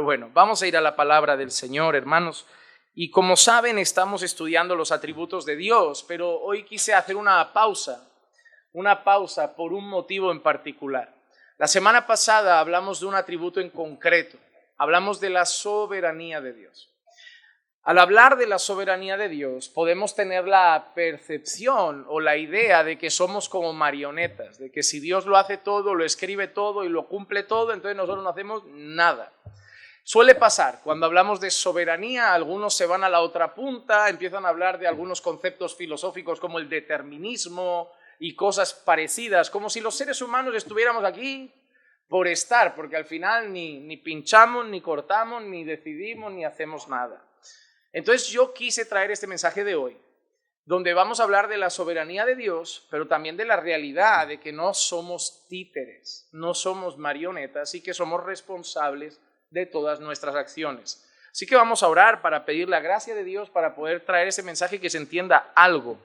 Pero bueno, vamos a ir a la palabra del Señor, hermanos. Y como saben, estamos estudiando los atributos de Dios, pero hoy quise hacer una pausa por un motivo en particular. La semana pasada hablamos de un atributo en concreto, hablamos de la soberanía de Dios. Al hablar de la soberanía de Dios, podemos tener la percepción o la idea de que somos como marionetas, de que si Dios lo hace todo, lo escribe todo y lo cumple todo, entonces nosotros no hacemos nada. Suele pasar, cuando hablamos de soberanía, algunos se van a la otra punta, empiezan a hablar de algunos conceptos filosóficos como el determinismo y cosas parecidas, como si los seres humanos estuviéramos aquí por estar, porque al final ni pinchamos, ni cortamos, ni decidimos, ni hacemos nada. Entonces yo quise traer este mensaje de hoy, donde vamos a hablar de la soberanía de Dios, pero también de la realidad de que no somos títeres, no somos marionetas y que somos responsables de todas nuestras acciones. Así que vamos a orar para pedir la gracia de Dios para poder traer ese mensaje y que se entienda algo.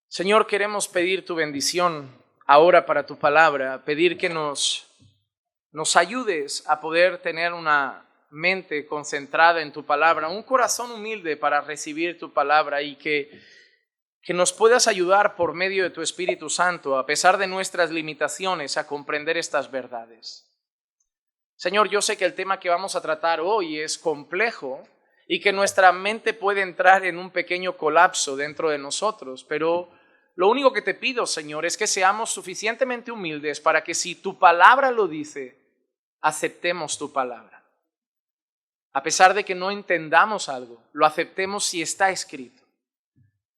Señor, queremos pedir tu bendición ahora para tu palabra, pedir que nos ayudes a poder tener una mente concentrada en tu palabra, un corazón humilde para recibir tu palabra y que nos puedas ayudar por medio de tu Espíritu Santo, a pesar de nuestras limitaciones, a comprender estas verdades. Señor, yo sé que el tema que vamos a tratar hoy es complejo y que nuestra mente puede entrar en un pequeño colapso dentro de nosotros, pero lo único que te pido, Señor, es que seamos suficientemente humildes para que si tu palabra lo dice, aceptemos tu palabra. A pesar de que no entendamos algo, lo aceptemos si está escrito.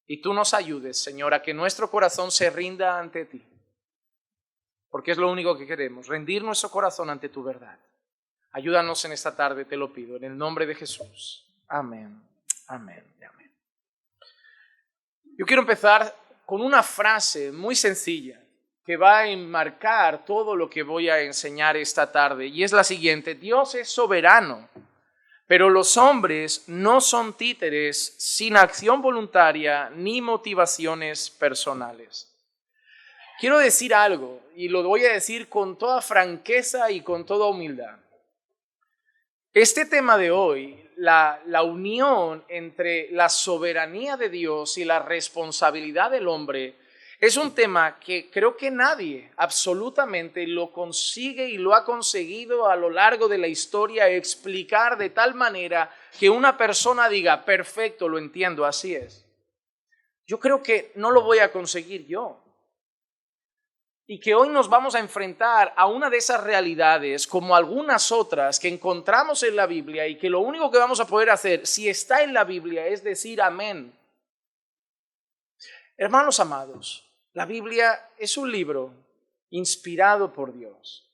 Y tú nos ayudes, Señor, a que nuestro corazón se rinda ante ti. Porque es lo único que queremos, rendir nuestro corazón ante tu verdad. Ayúdanos en esta tarde, te lo pido, en el nombre de Jesús. Amén, amén y amén. Yo quiero empezar con una frase muy sencilla que va a enmarcar todo lo que voy a enseñar esta tarde. Y es la siguiente: Dios es soberano. Pero los hombres no son títeres sin acción voluntaria ni motivaciones personales. Quiero decir algo, y lo voy a decir con toda franqueza y con toda humildad. Este tema de hoy, la unión entre la soberanía de Dios y la responsabilidad del hombre, es un tema que creo que nadie absolutamente lo consigue y lo ha conseguido a lo largo de la historia explicar de tal manera que una persona diga, perfecto, lo entiendo, así es. Yo creo que no lo voy a conseguir yo. Y que hoy nos vamos a enfrentar a una de esas realidades, como algunas otras que encontramos en la Biblia y que lo único que vamos a poder hacer, si está en la Biblia, es decir amén. Hermanos amados, la Biblia es un libro inspirado por Dios.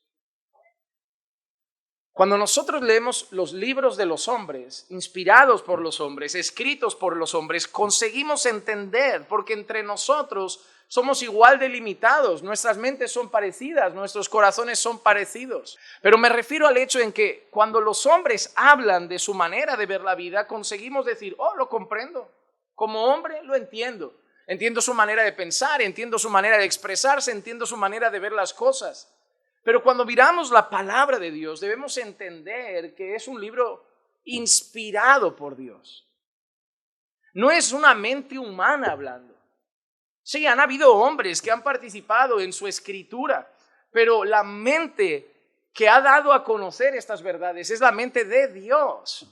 Cuando nosotros leemos los libros de los hombres, inspirados por los hombres, escritos por los hombres, conseguimos entender, porque entre nosotros somos igual de limitados, nuestras mentes son parecidas, nuestros corazones son parecidos. Pero me refiero al hecho en que cuando los hombres hablan de su manera de ver la vida, conseguimos decir, oh, lo comprendo, como hombre lo entiendo. Entiendo su manera de pensar, entiendo su manera de expresarse, entiendo su manera de ver las cosas. Pero cuando miramos la palabra de Dios, debemos entender que es un libro inspirado por Dios. No es una mente humana hablando. Sí, han habido hombres que han participado en su escritura, pero la mente que ha dado a conocer estas verdades es la mente de Dios.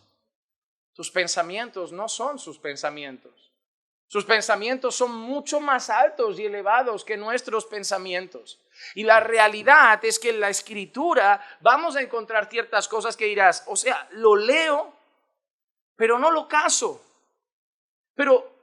Sus pensamientos no son sus pensamientos. Sus pensamientos son mucho más altos y elevados que nuestros pensamientos. Y la realidad es que en la Escritura vamos a encontrar ciertas cosas que dirás, o sea, lo leo, pero no lo caso. Pero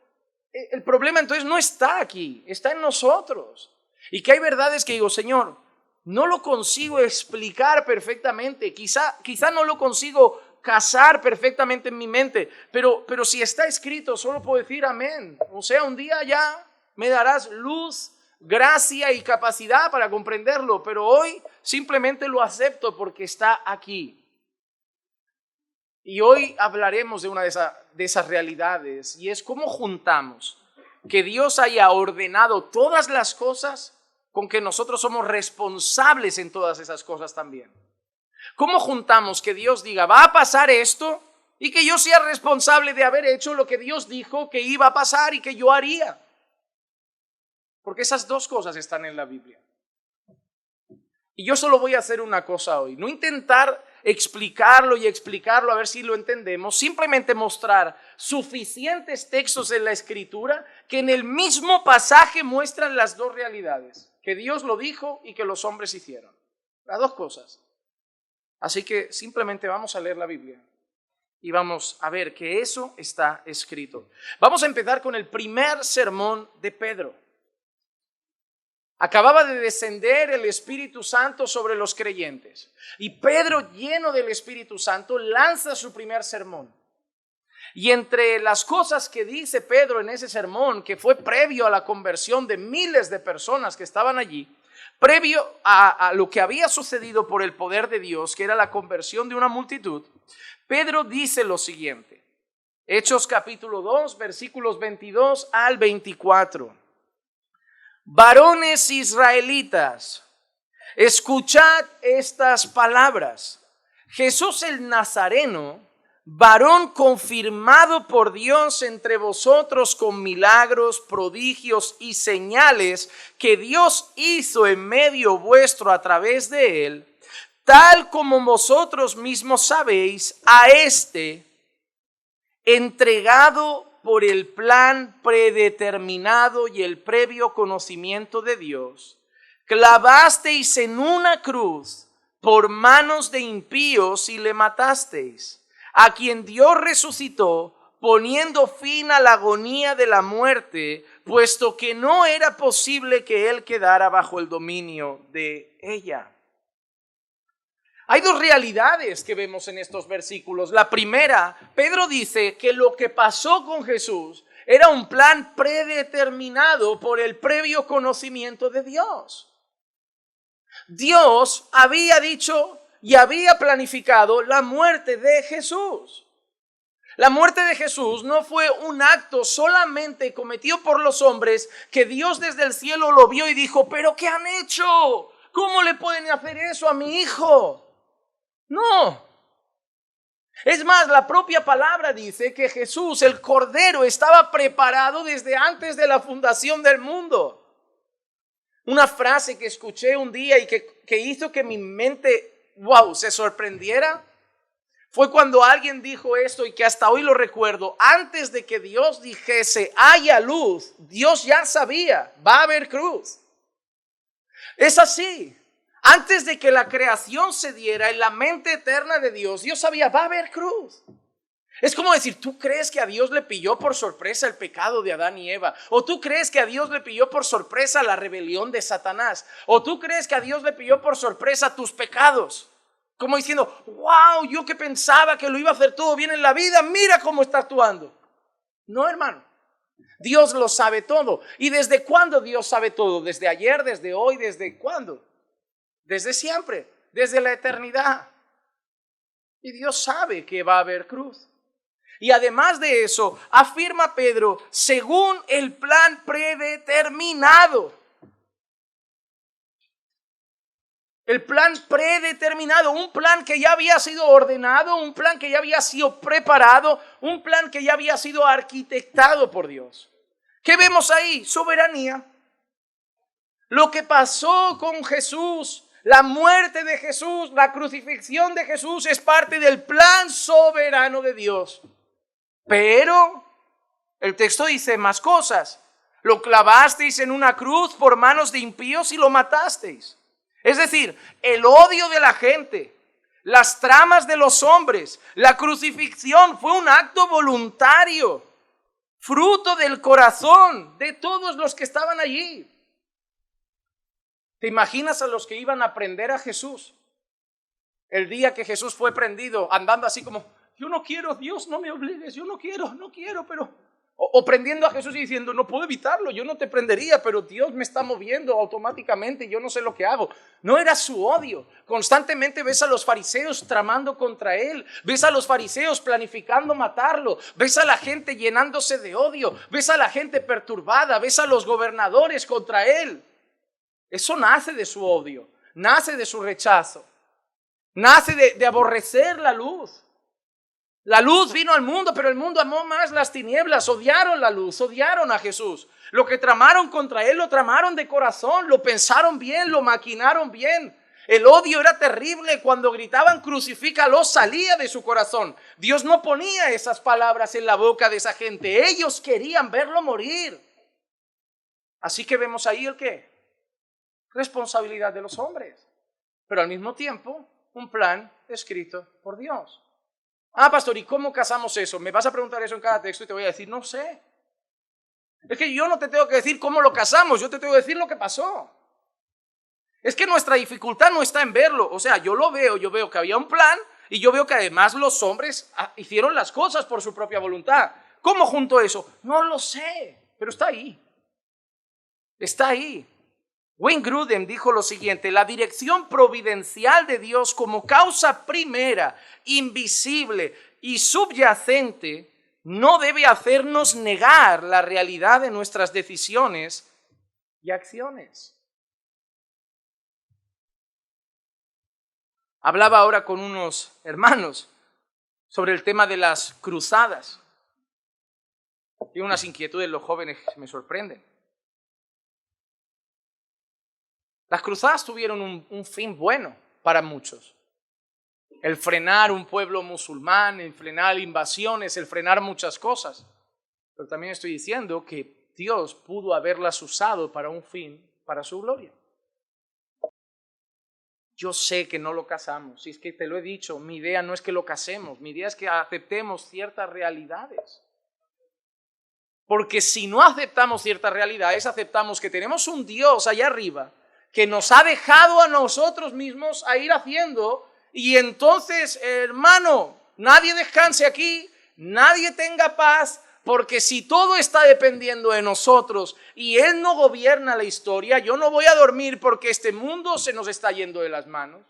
el problema entonces no está aquí, está en nosotros. Y que hay verdades que digo, Señor, no lo consigo explicar perfectamente, quizá no lo consigo casar perfectamente en mi mente, pero si está escrito, solo puedo decir amén. O sea, un día ya me darás luz, gracia y capacidad para comprenderlo, pero hoy simplemente lo acepto porque está aquí. Y hoy hablaremos de una de esas realidades, y es cómo juntamos que Dios haya ordenado todas las cosas con que nosotros somos responsables en todas esas cosas también. ¿Cómo juntamos que Dios diga, va a pasar esto, y que yo sea responsable de haber hecho lo que Dios dijo que iba a pasar y que yo haría? Porque esas dos cosas están en la Biblia. Y yo solo voy a hacer una cosa hoy, no intentar explicarlo a ver si lo entendemos, simplemente mostrar suficientes textos en la Escritura que en el mismo pasaje muestran las dos realidades, que Dios lo dijo y que los hombres hicieron. Las dos cosas. Así que simplemente vamos a leer la Biblia y vamos a ver que eso está escrito. Vamos a empezar con el primer sermón de Pedro. Acababa de descender el Espíritu Santo sobre los creyentes y Pedro, lleno del Espíritu Santo, lanza su primer sermón. Y entre las cosas que dice Pedro en ese sermón, que fue previo a la conversión de miles de personas que estaban allí, previo a lo que había sucedido por el poder de Dios, que era la conversión de una multitud, Pedro dice lo siguiente. Hechos capítulo 2, versículos 22 al 24. Varones israelitas, escuchad estas palabras. Jesús el Nazareno, varón confirmado por Dios entre vosotros con milagros, prodigios y señales que Dios hizo en medio vuestro a través de él, tal como vosotros mismos sabéis, a este entregado por el plan predeterminado y el previo conocimiento de Dios, clavasteis en una cruz por manos de impíos y le matasteis, a quien Dios resucitó, poniendo fin a la agonía de la muerte, puesto que no era posible que él quedara bajo el dominio de ella. Hay dos realidades que vemos en estos versículos. La primera, Pedro dice que lo que pasó con Jesús era un plan predeterminado por el previo conocimiento de Dios. Dios había dicho y había planificado la muerte de Jesús. La muerte de Jesús no fue un acto solamente cometido por los hombres que Dios desde el cielo lo vio y dijo, ¿pero qué han hecho? ¿Cómo le pueden hacer eso a mi hijo? No. Es más, la propia palabra dice que Jesús, el Cordero, estaba preparado desde antes de la fundación del mundo. Una frase que escuché un día y que hizo que mi mente, se sorprendiera, fue cuando alguien dijo esto y que hasta hoy lo recuerdo. Antes de que Dios dijese, haya luz, Dios ya sabía, va a haber cruz. Es así. Antes de que la creación se diera, en la mente eterna de Dios, Dios sabía, va a haber cruz. Es como decir, ¿tú crees que a Dios le pilló por sorpresa el pecado de Adán y Eva? ¿O tú crees que a Dios le pilló por sorpresa la rebelión de Satanás? ¿O tú crees que a Dios le pilló por sorpresa tus pecados? Como diciendo, wow, yo que pensaba que lo iba a hacer todo bien en la vida, mira cómo está actuando. No, hermano. Dios lo sabe todo. ¿Y desde cuándo Dios sabe todo? ¿Desde ayer, desde hoy, desde cuándo? Desde siempre, desde la eternidad. Y Dios sabe que va a haber cruz. Y además de eso, afirma Pedro, según el plan predeterminado. El plan predeterminado, un plan que ya había sido ordenado, un plan que ya había sido preparado, un plan que ya había sido arquitectado por Dios. ¿Qué vemos ahí? Soberanía. Lo que pasó con Jesús, la muerte de Jesús, la crucifixión de Jesús es parte del plan soberano de Dios. Pero el texto dice más cosas. Lo clavasteis en una cruz por manos de impíos y lo matasteis. Es decir, el odio de la gente, las tramas de los hombres, la crucifixión fue un acto voluntario, fruto del corazón de todos los que estaban allí. ¿Te imaginas a los que iban a prender a Jesús? El día que Jesús fue prendido, andando así como, yo no quiero, Dios, no me obligues, yo no quiero, pero... O prendiendo a Jesús y diciendo, no puedo evitarlo, yo no te prendería, pero Dios me está moviendo automáticamente, yo no sé lo que hago. No era su odio. Constantemente ves a los fariseos tramando contra él, ves a los fariseos planificando matarlo, ves a la gente llenándose de odio, ves a la gente perturbada, ves a los gobernadores contra él. Eso nace de su odio, nace de su rechazo. Nace de aborrecer la luz. La luz vino al mundo, pero el mundo amó más las tinieblas, odiaron la luz, odiaron a Jesús. Lo que tramaron contra él, lo tramaron de corazón, lo pensaron bien, lo maquinaron bien. El odio era terrible, cuando gritaban crucifícalo, salía de su corazón. Dios no ponía esas palabras en la boca de esa gente, ellos querían verlo morir. Así que vemos ahí el qué, responsabilidad de los hombres, pero al mismo tiempo un plan escrito por Dios. Pastor, ¿y cómo casamos eso? Me vas a preguntar eso en cada texto y te voy a decir, no sé. Es que yo no te tengo que decir cómo lo casamos, yo te tengo que decir lo que pasó. Es que nuestra dificultad no está en verlo. O sea, yo veo que había un plan y yo veo que además los hombres hicieron las cosas por su propia voluntad. ¿Cómo junto eso? No lo sé, pero está ahí. Está ahí. Wayne Grudem dijo lo siguiente: la dirección providencial de Dios como causa primera, invisible y subyacente no debe hacernos negar la realidad de nuestras decisiones y acciones. Hablaba ahora con unos hermanos sobre el tema de las cruzadas. Y unas inquietudes los jóvenes me sorprenden. Las cruzadas tuvieron un fin bueno para muchos. El frenar un pueblo musulmán, el frenar invasiones, el frenar muchas cosas. Pero también estoy diciendo que Dios pudo haberlas usado para un fin, para su gloria. Yo sé que no lo casamos, y es que te lo he dicho, mi idea no es que lo casemos, mi idea es que aceptemos ciertas realidades. Porque si no aceptamos ciertas realidades, aceptamos que tenemos un Dios allá arriba que nos ha dejado a nosotros mismos a ir haciendo, y entonces, hermano, nadie descanse aquí, nadie tenga paz, porque si todo está dependiendo de nosotros y Él no gobierna la historia, yo no voy a dormir porque este mundo se nos está yendo de las manos.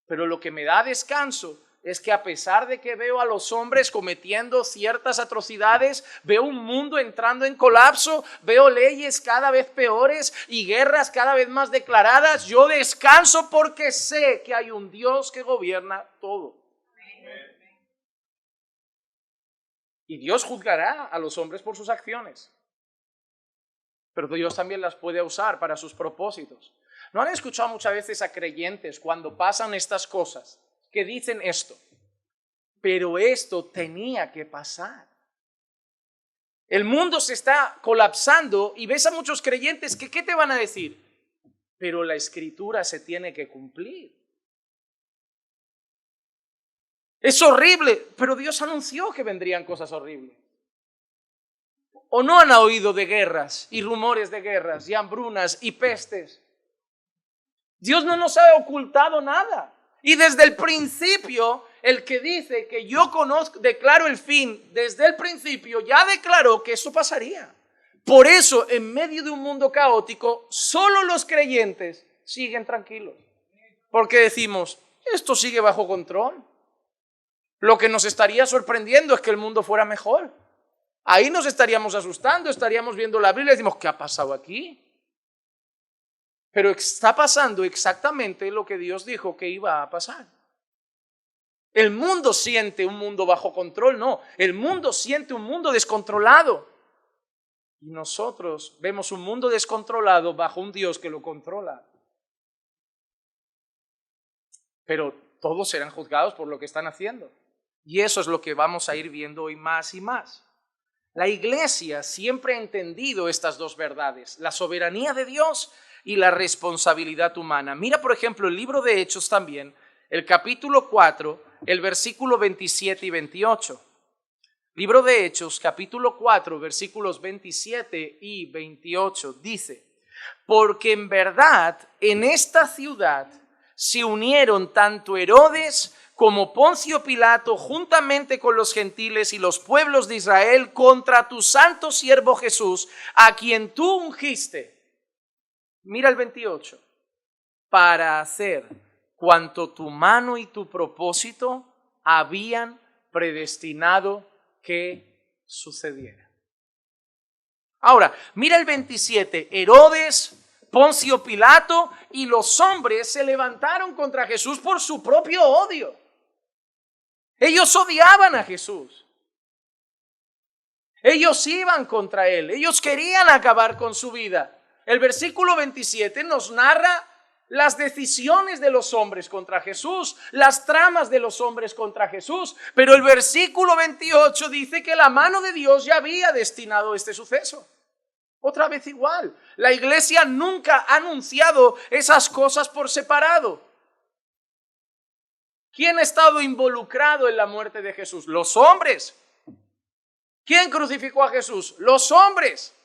Pero lo que me da descanso es que a pesar de que veo a los hombres cometiendo ciertas atrocidades, veo un mundo entrando en colapso, veo leyes cada vez peores y guerras cada vez más declaradas, yo descanso porque sé que hay un Dios que gobierna todo. Y Dios juzgará a los hombres por sus acciones. Pero Dios también las puede usar para sus propósitos. ¿No han escuchado muchas veces a creyentes cuando pasan estas cosas que dicen esto? Pero esto tenía que pasar. El mundo se está colapsando y ves a muchos creyentes que ¿qué te van a decir? Pero la escritura se tiene que cumplir. Es horrible, pero Dios anunció que vendrían cosas horribles. ¿O no han oído de guerras y rumores de guerras y hambrunas y pestes? Dios no nos ha ocultado nada. Y desde el principio, el que dice que yo declaro el fin, desde el principio ya declaró que eso pasaría. Por eso, en medio de un mundo caótico, solo los creyentes siguen tranquilos. Porque decimos, esto sigue bajo control. Lo que nos estaría sorprendiendo es que el mundo fuera mejor. Ahí nos estaríamos asustando, estaríamos viendo la Biblia y decimos, ¿qué ha pasado aquí? Pero está pasando exactamente lo que Dios dijo que iba a pasar. El mundo siente un mundo bajo control, no. El mundo siente un mundo descontrolado. Y nosotros vemos un mundo descontrolado bajo un Dios que lo controla. Pero todos serán juzgados por lo que están haciendo. Y eso es lo que vamos a ir viendo hoy más y más. La iglesia siempre ha entendido estas dos verdades, la soberanía de Dios y la responsabilidad humana. Mira, por ejemplo, el libro de Hechos también, el capítulo 4, el versículo 27 y 28. Libro de Hechos, capítulo 4, versículos 27 y 28, dice: porque en verdad en esta ciudad se unieron tanto Herodes como Poncio Pilato, juntamente con los gentiles y los pueblos de Israel, contra tu santo siervo Jesús, a quien tú ungiste. Mira el 28. Para hacer cuanto tu mano y tu propósito habían predestinado que sucediera. Ahora, mira el 27. Herodes, Poncio Pilato y los hombres se levantaron contra Jesús por su propio odio. Ellos odiaban a Jesús. Ellos iban contra él. Ellos querían acabar con su vida. El versículo 27 nos narra las decisiones de los hombres contra Jesús, las tramas de los hombres contra Jesús. Pero el versículo 28 dice que la mano de Dios ya había destinado este suceso. Otra vez igual. La iglesia nunca ha anunciado esas cosas por separado. ¿Quién ha estado involucrado en la muerte de Jesús? Los hombres. ¿Quién crucificó a Jesús? Los hombres.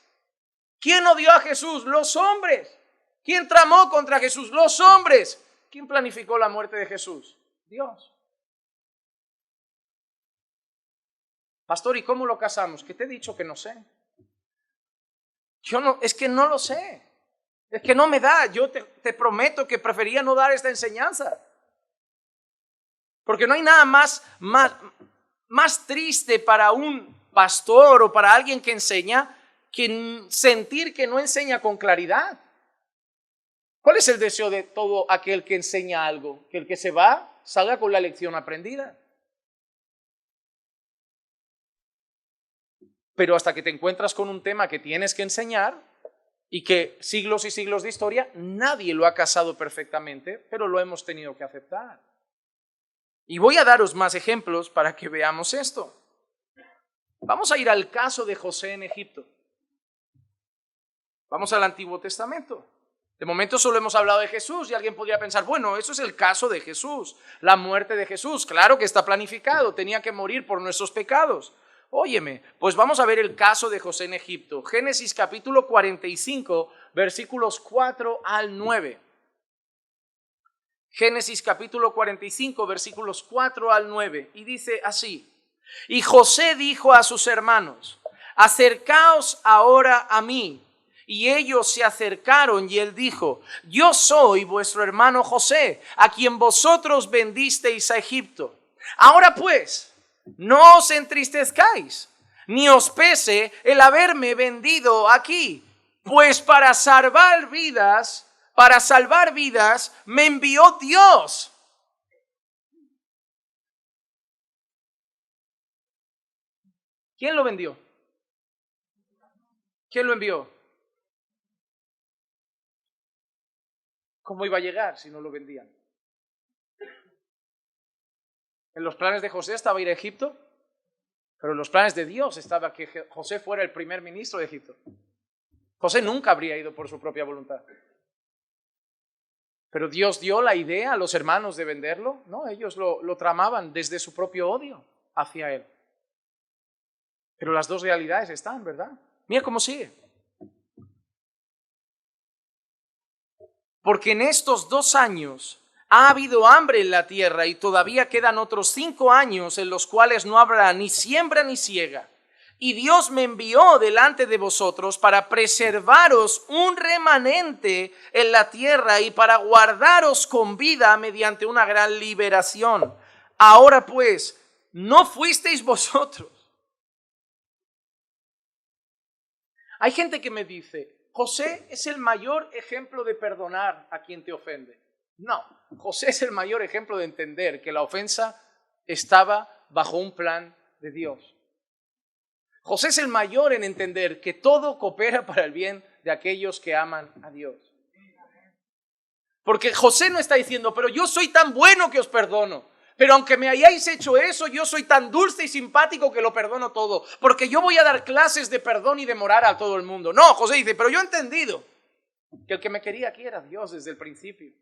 ¿Quién odió a Jesús? Los hombres. ¿Quién tramó contra Jesús? Los hombres. ¿Quién planificó la muerte de Jesús? Dios. Pastor, ¿y cómo lo casamos? ¿Qué te he dicho que no sé? Es que no lo sé. Es que no me da. Yo te prometo que prefería no dar esta enseñanza. Porque no hay nada más triste para un pastor o para alguien que enseña que sentir que no enseña con claridad. ¿Cuál es el deseo de todo aquel que enseña algo? Que el que se va salga con la lección aprendida. Pero hasta que te encuentras con un tema que tienes que enseñar y que siglos y siglos de historia, nadie lo ha casado perfectamente, pero lo hemos tenido que aceptar. Y voy a daros más ejemplos para que veamos esto. Vamos a ir al caso de José en Egipto. Vamos al Antiguo Testamento. De momento solo hemos hablado de Jesús y alguien podría pensar, bueno, eso es el caso de Jesús, la muerte de Jesús. Claro que está planificado, tenía que morir por nuestros pecados. Óyeme, pues vamos a ver el caso de José en Egipto. Génesis capítulo 45, versículos 4 al 9. Génesis capítulo 45, versículos 4 al 9. Y dice así: y José dijo a sus hermanos, acercaos ahora a mí. Y ellos se acercaron y él dijo, yo soy vuestro hermano José, a quien vosotros vendisteis a Egipto. Ahora pues, no os entristezcáis, ni os pese el haberme vendido aquí, pues para salvar vidas me envió Dios. ¿Quién lo vendió? ¿Quién lo envió? ¿Cómo iba a llegar si no lo vendían? En los planes de José estaba ir a Egipto, pero en los planes de Dios estaba que José fuera el primer ministro de Egipto. José nunca habría ido por su propia voluntad. Pero Dios dio la idea a los hermanos de venderlo. No, ellos lo tramaban desde su propio odio hacia él. Pero las dos realidades están, ¿verdad? Mira cómo sigue. Porque en estos 2 años ha habido hambre en la tierra y todavía quedan otros 5 años en los cuales no habrá ni siembra ni siega. Y Dios me envió delante de vosotros para preservaros un remanente en la tierra y para guardaros con vida mediante una gran liberación. Ahora pues, no fuisteis vosotros. Hay gente que me dice, José es el mayor ejemplo de perdonar a quien te ofende. No, José es el mayor ejemplo de entender que la ofensa estaba bajo un plan de Dios. José es el mayor en entender que todo coopera para el bien de aquellos que aman a Dios. Porque José no está diciendo, pero yo soy tan bueno que os perdono. Pero aunque me hayáis hecho eso, yo soy tan dulce y simpático que lo perdono todo. Porque yo voy a dar clases de perdón y de morar a todo el mundo. No, José dice, pero yo he entendido que el que me quería aquí era Dios desde el principio.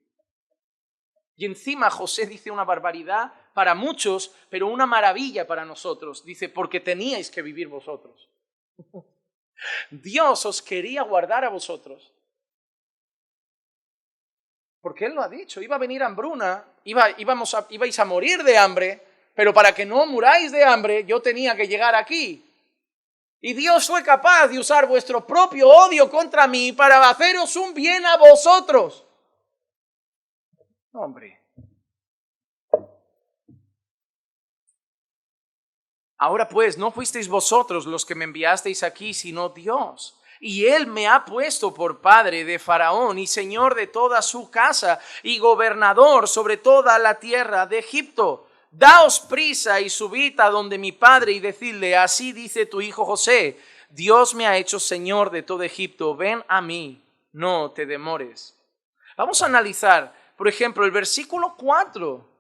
Y encima José dice una barbaridad para muchos, pero una maravilla para nosotros. Dice, porque teníais que vivir vosotros. Dios os quería guardar a vosotros. Porque Él lo ha dicho, iba a venir hambruna, ibais a morir de hambre, pero para que no muráis de hambre, yo tenía que llegar aquí. Y Dios fue capaz de usar vuestro propio odio contra mí para haceros un bien a vosotros. No, hombre. Ahora pues, no fuisteis vosotros los que me enviasteis aquí, sino Dios. y él me ha puesto por padre de Faraón y señor de toda su casa y gobernador sobre toda la tierra de Egipto. Daos prisa y subid a donde mi padre y decidle, así dice tu hijo José, Dios me ha hecho señor de todo Egipto, ven a mí, no te demores. Vamos a analizar, por ejemplo, el versículo 4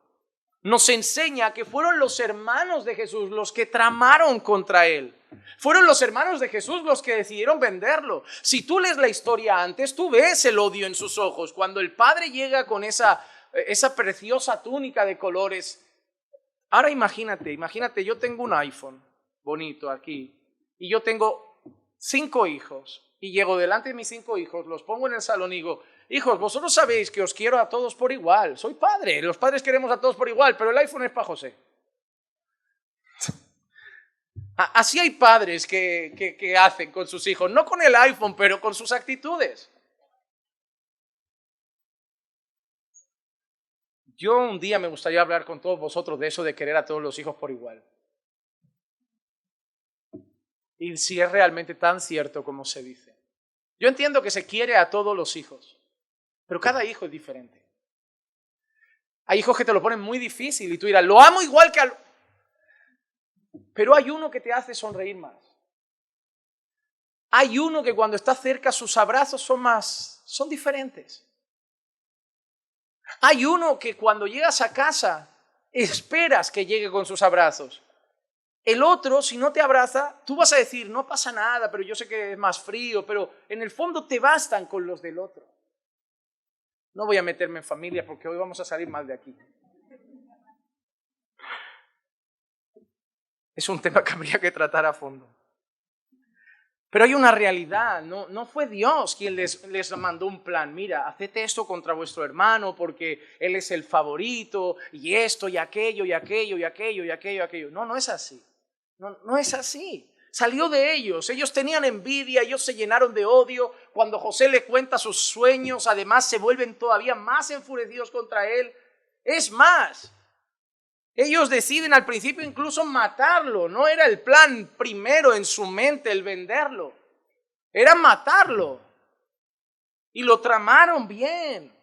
nos enseña que fueron los hermanos de Jesús los que tramaron contra él. Fueron los hermanos de Jesús los que decidieron venderlo. Si tú lees la historia antes, tú ves el odio en sus ojos. Cuando el padre llega con esa preciosa túnica de colores. Ahora imagínate, yo tengo un iPhone bonito aquí y yo tengo 5 hijos y llego delante de mis 5 hijos, los pongo en el salón y digo, hijos, vosotros sabéis que os quiero a todos por igual. Soy padre, los padres queremos a todos por igual, pero el iPhone es para José. Así hay padres que hacen con sus hijos, no con el iPhone, pero con sus actitudes. Yo un día me gustaría hablar con todos vosotros de eso de querer a todos los hijos por igual. Y si es realmente tan cierto como se dice. Yo entiendo que se quiere a todos los hijos, pero cada hijo es diferente. Hay hijos que te lo ponen muy difícil y tú dirás, lo amo igual que al... Pero hay uno que te hace sonreír más. Hay uno que cuando está cerca sus abrazos son diferentes. Hay uno que cuando llegas a casa esperas que llegue con sus abrazos. El otro, si no te abraza, tú vas a decir, no pasa nada, pero yo sé que es más frío, pero en el fondo te bastan con los del otro. No voy a meterme en familia porque hoy vamos a salir mal de aquí. Es un tema que habría que tratar a fondo. Pero hay una realidad, no fue Dios quien les mandó un plan. Mira, haced esto contra vuestro hermano porque él es el favorito y esto y aquello y aquello y aquello y aquello y aquello. No es así. No es así. Salió de ellos. Ellos tenían envidia, ellos se llenaron de odio. Cuando José le cuenta sus sueños, además se vuelven todavía más enfurecidos contra él. Es más, ellos deciden al principio incluso matarlo. No era el plan primero en su mente el venderlo. Era matarlo. Y lo tramaron bien.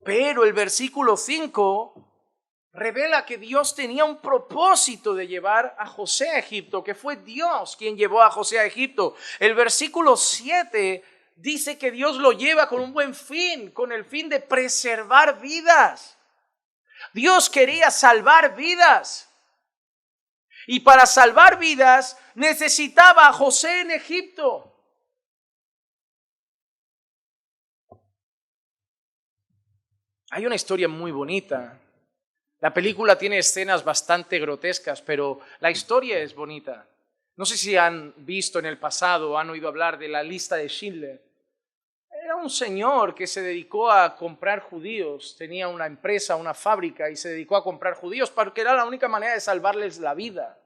Pero el versículo 5 revela que Dios tenía un propósito de llevar a José a Egipto, que fue Dios quien llevó a José a Egipto. El versículo 7 dice que Dios lo lleva con un buen fin, con el fin de preservar vidas. Dios quería salvar vidas. Y para salvar vidas necesitaba a José en Egipto. Hay una historia muy bonita. La película tiene escenas bastante grotescas, pero la historia es bonita. No sé si han visto en el pasado o han oído hablar de la lista de Schindler. Era un señor que se dedicó a comprar judíos, tenía una empresa, una fábrica y se dedicó a comprar judíos porque era la única manera de salvarles la vida.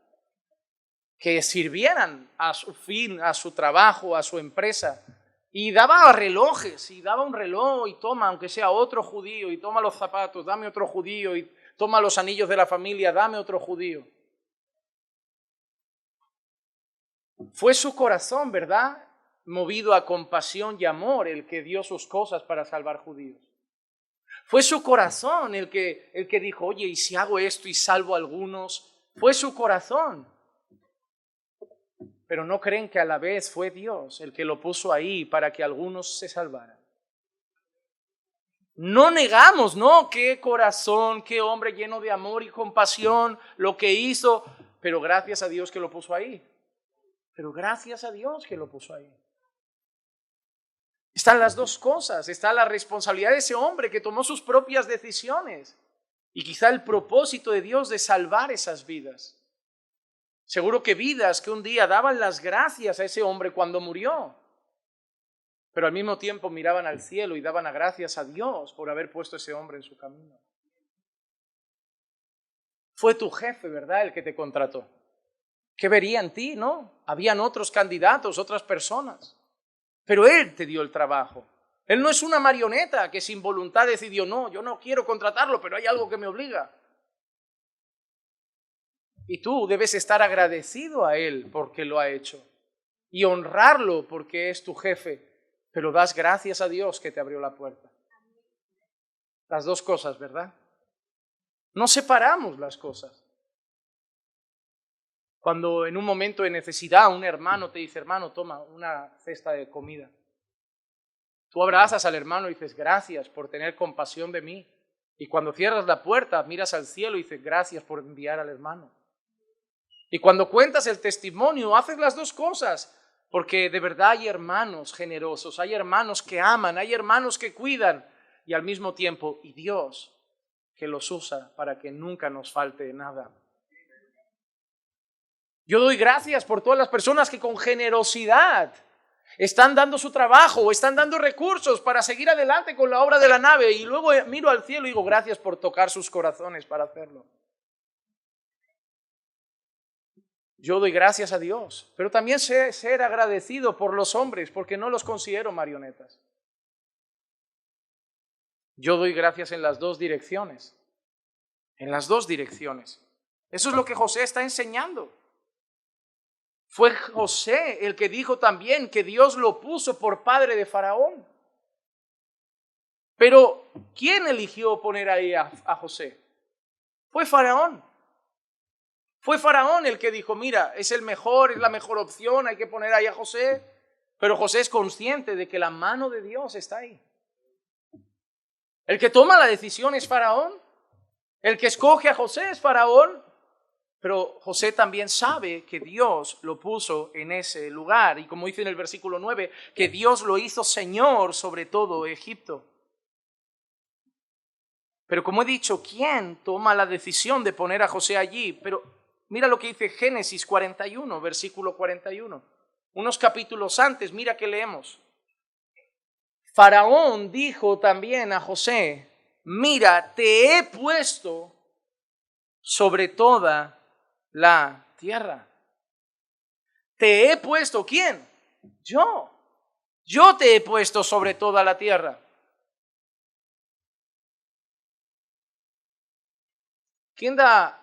Que sirvieran a su fin, a su trabajo, a su empresa. Y daba relojes, y daba un reloj y toma, aunque sea otro judío, y toma los zapatos, dame otro judío, y toma los anillos de la familia, dame otro judío. Fue su corazón, ¿verdad? Movido a compasión y amor el que dio sus cosas para salvar judíos. Fue su corazón el que dijo, oye, ¿y si hago esto y salvo a algunos? Fue su corazón. Pero no creen que a la vez fue Dios el que lo puso ahí para que algunos se salvaran. No negamos, ¿no? Qué corazón, qué hombre lleno de amor y compasión, lo que hizo, pero gracias a Dios que lo puso ahí. Pero gracias a Dios que lo puso ahí. Están las dos cosas, está la responsabilidad de ese hombre que tomó sus propias decisiones y quizá el propósito de Dios de salvar esas vidas. Seguro que vidas que un día daban las gracias a ese hombre cuando murió, pero al mismo tiempo miraban al cielo y daban las gracias a Dios por haber puesto a ese hombre en su camino. Fue tu jefe, ¿verdad?, el que te contrató. ¿Qué vería en ti, no? Habían otros candidatos, otras personas, pero él te dio el trabajo. Él no es una marioneta que sin voluntad decidió, no, yo no quiero contratarlo, pero hay algo que me obliga. Y tú debes estar agradecido a él porque lo ha hecho. y honrarlo porque es tu jefe, pero das gracias a Dios que te abrió la puerta. Las dos cosas, ¿verdad? No separamos las cosas. Cuando en un momento de necesidad un hermano te dice, hermano, toma una cesta de comida. Tú abrazas al hermano y dices, gracias por tener compasión de mí. Y cuando cierras la puerta, miras al cielo y dices, gracias por enviar al hermano. Y cuando cuentas el testimonio, haces las dos cosas. Porque de verdad hay hermanos generosos, hay hermanos que aman, hay hermanos que cuidan. Y al mismo tiempo, y Dios que los usa para que nunca nos falte nada. Yo doy gracias por todas las personas que con generosidad están dando su trabajo o están dando recursos para seguir adelante con la obra de la nave. Y luego miro al cielo y digo, gracias por tocar sus corazones para hacerlo. Yo doy gracias a Dios, pero también sé ser agradecido por los hombres porque no los considero marionetas. Yo doy gracias en las dos direcciones. En las dos direcciones. Eso es lo que José está enseñando. Fue José el que dijo también que Dios lo puso por padre de Faraón. Pero, ¿quién eligió poner ahí a José? Fue Faraón. Fue Faraón el que dijo, mira, es el mejor, es la mejor opción, hay que poner ahí a José. Pero José es consciente de que la mano de Dios está ahí. El que toma la decisión es Faraón. El que escoge a José es Faraón. Pero José también sabe que Dios lo puso en ese lugar. Y como dice en el versículo 9, que Dios lo hizo Señor sobre todo Egipto. Pero como he dicho, ¿quién toma la decisión de poner a José allí? Pero mira lo que dice Génesis 41, versículo 41. Unos capítulos antes, mira que leemos. Faraón dijo también a José, mira, te he puesto sobre toda la tierra. Te he puesto, ¿quién? Yo. Yo te he puesto sobre toda la tierra. ¿Quién da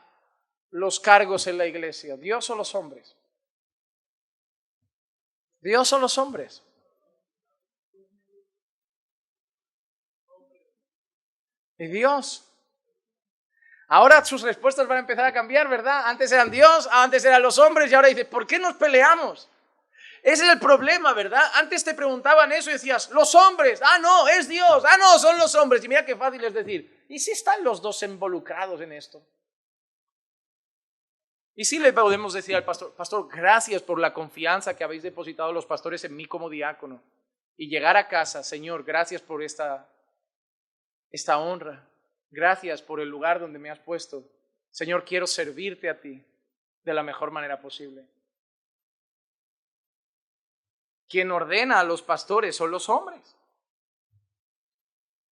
los cargos en la iglesia? ¿Dios o los hombres? ¿Dios o los hombres? ¿Y Dios? Ahora sus respuestas van a empezar a cambiar, ¿verdad? Antes eran Dios, antes eran los hombres y ahora dices, ¿por qué nos peleamos? Ese es el problema, ¿verdad? Antes te preguntaban eso y decías, los hombres, no, es Dios, no, son los hombres. Y mira qué fácil es decir, ¿y si están los dos involucrados en esto? Y si le podemos decir al pastor, pastor, gracias por la confianza que habéis depositado los pastores en mí como diácono. Y llegar a casa, Señor, gracias por esta honra. Gracias por el lugar donde me has puesto. Señor, quiero servirte a ti de la mejor manera posible. Quien ordena a los pastores son los hombres.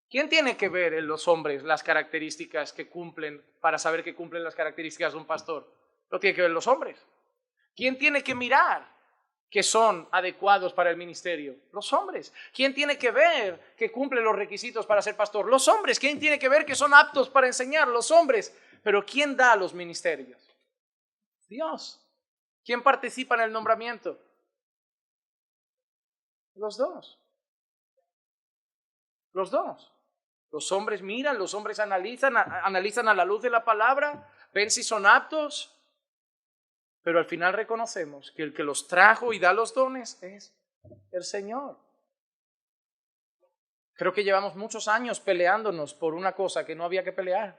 ¿Quién tiene que ver en los hombres las características que cumplen, para saber que cumplen las características de un pastor? Lo tiene que ver los hombres. ¿Quién tiene que mirar que son adecuados para el ministerio? Los hombres. ¿Quién tiene que ver que cumplen los requisitos para ser pastor? Los hombres. ¿Quién tiene que ver que son aptos para enseñar? Los hombres. Pero ¿quién da los ministerios? Dios. ¿Quién participa en el nombramiento? Los dos. Los dos. Los hombres miran, los hombres analizan a la luz de la palabra, ven si son aptos, pero al final reconocemos que el que los trajo y da los dones es el Señor. Creo que llevamos muchos años peleándonos por una cosa que no había que pelear.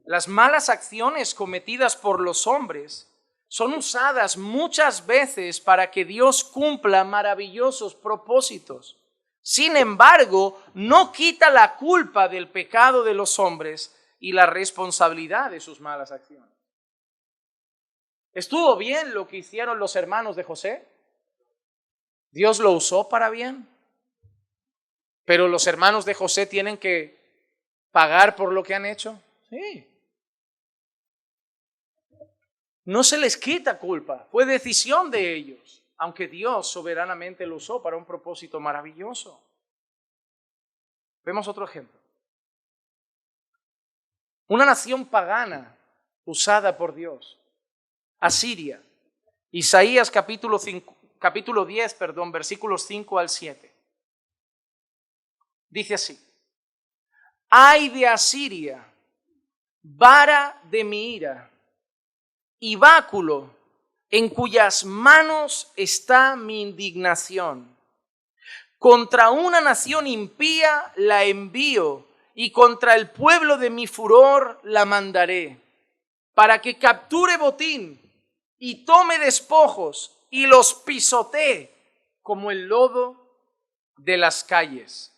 Las malas acciones cometidas por los hombres son usadas muchas veces para que Dios cumpla maravillosos propósitos. Sin embargo, no quita la culpa del pecado de los hombres y la responsabilidad de sus malas acciones. ¿Estuvo bien lo que hicieron los hermanos de José? ¿Dios lo usó para bien? ¿Pero los hermanos de José tienen que pagar por lo que han hecho? Sí. No se les quita culpa, fue decisión de ellos, aunque Dios soberanamente lo usó para un propósito maravilloso. Vemos otro ejemplo. Una nación pagana usada por Dios. Asiria. Isaías capítulo 10, versículos 5 al 7. Dice así: ay de Asiria, vara de mi ira, y báculo en cuyas manos está mi indignación. Contra una nación impía la envío, y contra el pueblo de mi furor la mandaré, para que capture botín y tome despojos y los pisotee como el lodo de las calles.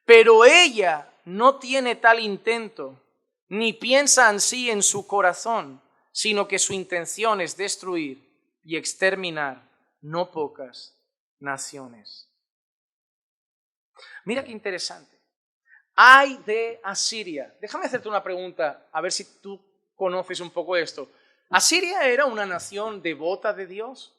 Pero ella no tiene tal intento, ni piensa así en su corazón, sino que su intención es destruir y exterminar no pocas naciones. Mira qué interesante. Ay de Asiria. Déjame hacerte una pregunta, a ver si tú conoces un poco esto. ¿Asiria era una nación devota de Dios?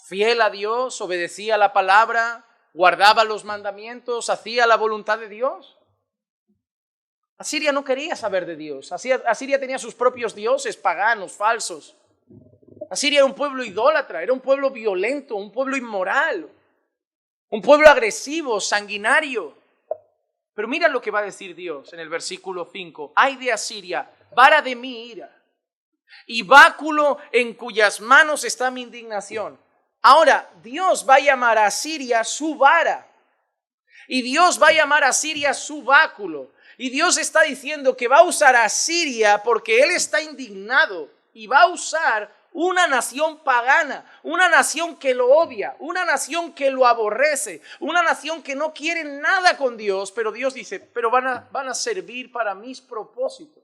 Fiel a Dios, obedecía la palabra, guardaba los mandamientos, hacía la voluntad de Dios. Asiria no quería saber de Dios. Asiria tenía sus propios dioses paganos, falsos. Asiria era un pueblo idólatra, era un pueblo violento, un pueblo inmoral, un pueblo agresivo, sanguinario. Pero mira lo que va a decir Dios en el versículo 5. Ay de Asiria, vara de mi ira, y báculo en cuyas manos está mi indignación. Ahora, Dios va a llamar a Asiria su vara, y Dios va a llamar a Asiria su báculo. Y Dios está diciendo que va a usar a Asiria porque Él está indignado, y va a usar una nación pagana, una nación que lo odia, una nación que lo aborrece, una nación que no quiere nada con Dios, pero Dios dice, pero van a servir para mis propósitos.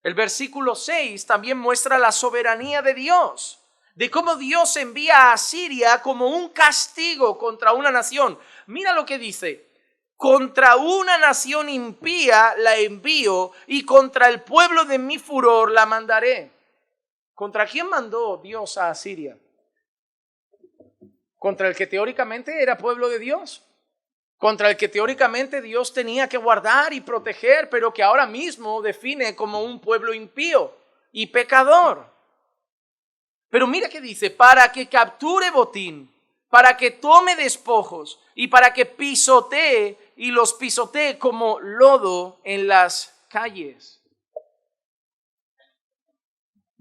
El versículo 6 también muestra la soberanía de Dios, de cómo Dios envía a Asiria como un castigo contra una nación. Mira lo que dice: contra una nación impía la envío, y contra el pueblo de mi furor la mandaré. ¿Contra quién mandó Dios a Asiria? Contra el que teóricamente era pueblo de Dios, contra el que teóricamente Dios tenía que guardar y proteger, pero que ahora mismo define como un pueblo impío y pecador. Pero mira que dice: para que capture botín, para que tome despojos y para que pisotee y los pisotee como lodo en las calles.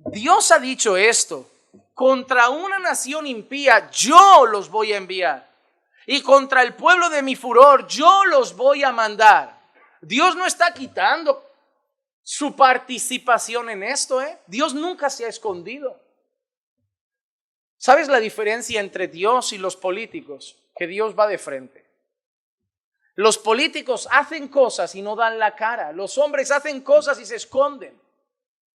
Dios ha dicho esto: contra una nación impía yo los voy a enviar, y contra el pueblo de mi furor yo los voy a mandar. Dios no está quitando su participación en esto, Dios nunca se ha escondido. ¿Sabes la diferencia entre Dios y los políticos? Que Dios va de frente. Los políticos hacen cosas y no dan la cara. Los hombres hacen cosas y se esconden.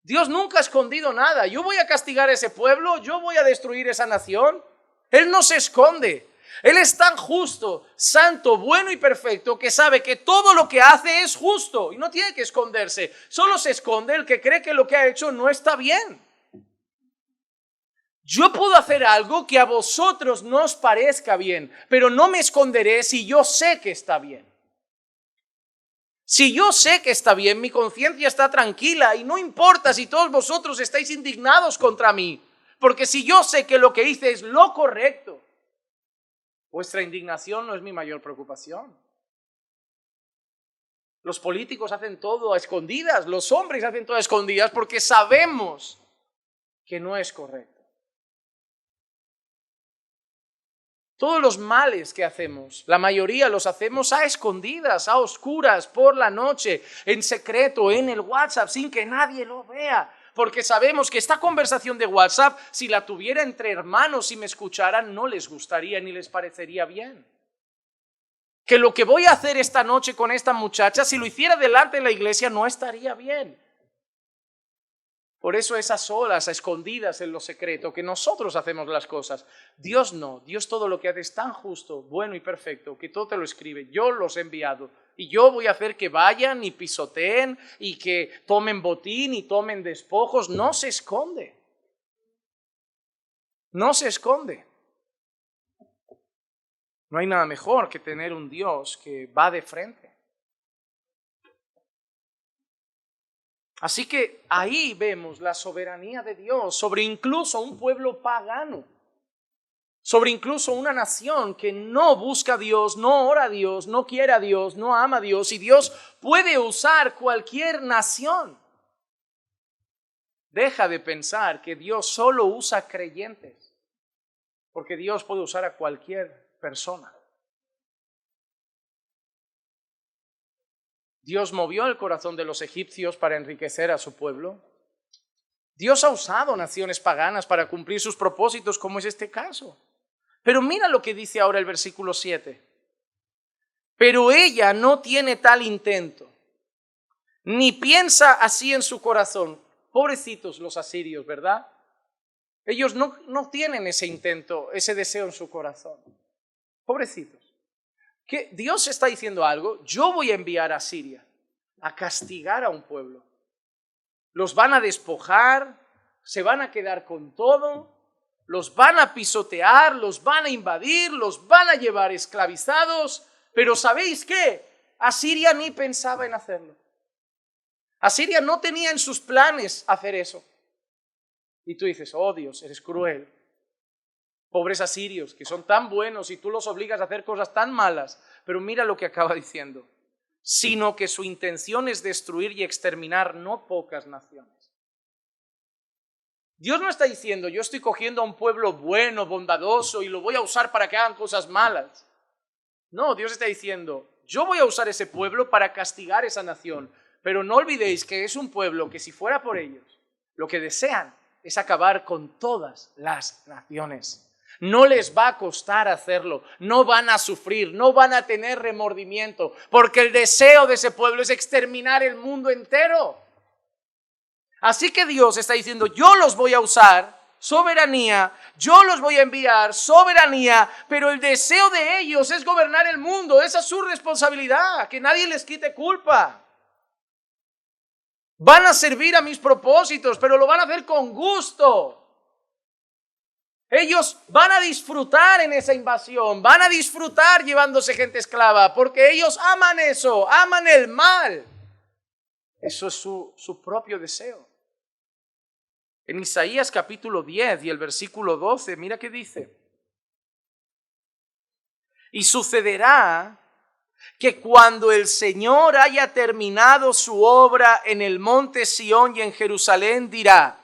Dios nunca ha escondido nada. Yo voy a castigar a ese pueblo, yo voy a destruir esa nación. Él no se esconde. Él es tan justo, santo, bueno y perfecto que sabe que todo lo que hace es justo y no tiene que esconderse. Solo se esconde el que cree que lo que ha hecho no está bien. Yo puedo hacer algo que a vosotros no os parezca bien, pero no me esconderé si yo sé que está bien. Si yo sé que está bien, mi conciencia está tranquila y no importa si todos vosotros estáis indignados contra mí, porque si yo sé que lo que hice es lo correcto, vuestra indignación no es mi mayor preocupación. Los políticos hacen todo a escondidas, los hombres hacen todo a escondidas porque sabemos que no es correcto. Todos los males que hacemos, la mayoría los hacemos a escondidas, a oscuras, por la noche, en secreto, en el WhatsApp, sin que nadie lo vea. Porque sabemos que esta conversación de WhatsApp, si la tuviera entre hermanos y me escucharan, no les gustaría ni les parecería bien. Que lo que voy a hacer esta noche con esta muchacha, si lo hiciera delante de la iglesia, no estaría bien. Por eso es a solas, a escondidas en lo secreto, que nosotros hacemos las cosas. Dios no. Dios todo lo que hace es tan justo, bueno y perfecto, que todo te lo escribe. Yo los he enviado y yo voy a hacer que vayan y pisoteen y que tomen botín y tomen despojos. No se esconde. No se esconde. No hay nada mejor que tener un Dios que va de frente. Así que ahí vemos la soberanía de Dios sobre incluso un pueblo pagano, sobre incluso una nación que no busca a Dios, no ora a Dios, no quiere a Dios, no ama a Dios, y Dios puede usar cualquier nación. Deja de pensar que Dios solo usa creyentes, porque Dios puede usar a cualquier persona. Dios movió el corazón de los egipcios para enriquecer a su pueblo. Dios ha usado naciones paganas para cumplir sus propósitos, como es este caso. Pero mira lo que dice ahora el versículo 7. Pero ella no tiene tal intento, ni piensa así en su corazón. Pobrecitos los asirios, ¿verdad? Ellos no tienen ese intento, ese deseo en su corazón. Pobrecitos. Que Dios está diciendo algo, yo voy a enviar a Siria a castigar a un pueblo. Los van a despojar, se van a quedar con todo, los van a pisotear, los van a invadir, los van a llevar esclavizados, pero ¿sabéis qué? Asiria ni pensaba en hacerlo. Asiria no tenía en sus planes hacer eso. Y tú dices, oh Dios, eres cruel. Pobres asirios, que son tan buenos y tú los obligas a hacer cosas tan malas. Pero mira lo que acaba diciendo. Sino que su intención es destruir y exterminar no pocas naciones. Dios no está diciendo, yo estoy cogiendo a un pueblo bueno, bondadoso y lo voy a usar para que hagan cosas malas. No, Dios está diciendo, yo voy a usar ese pueblo para castigar esa nación. Pero no olvidéis que es un pueblo que si fuera por ellos, lo que desean es acabar con todas las naciones. No les va a costar hacerlo, no van a sufrir, no van a tener remordimiento, porque el deseo de ese pueblo es exterminar el mundo entero. Así que Dios está diciendo, yo los voy a usar, soberanía, yo los voy a enviar, soberanía, pero el deseo de ellos es gobernar el mundo, esa es su responsabilidad, que nadie les quite culpa. Van a servir a mis propósitos, pero lo van a hacer con gusto. Ellos van a disfrutar en esa invasión, van a disfrutar llevándose gente esclava, porque ellos aman eso, aman el mal. Eso es su propio deseo. En Isaías capítulo 10 y el versículo 12, mira qué dice. Y sucederá que cuando el Señor haya terminado su obra en el monte Sión y en Jerusalén, dirá,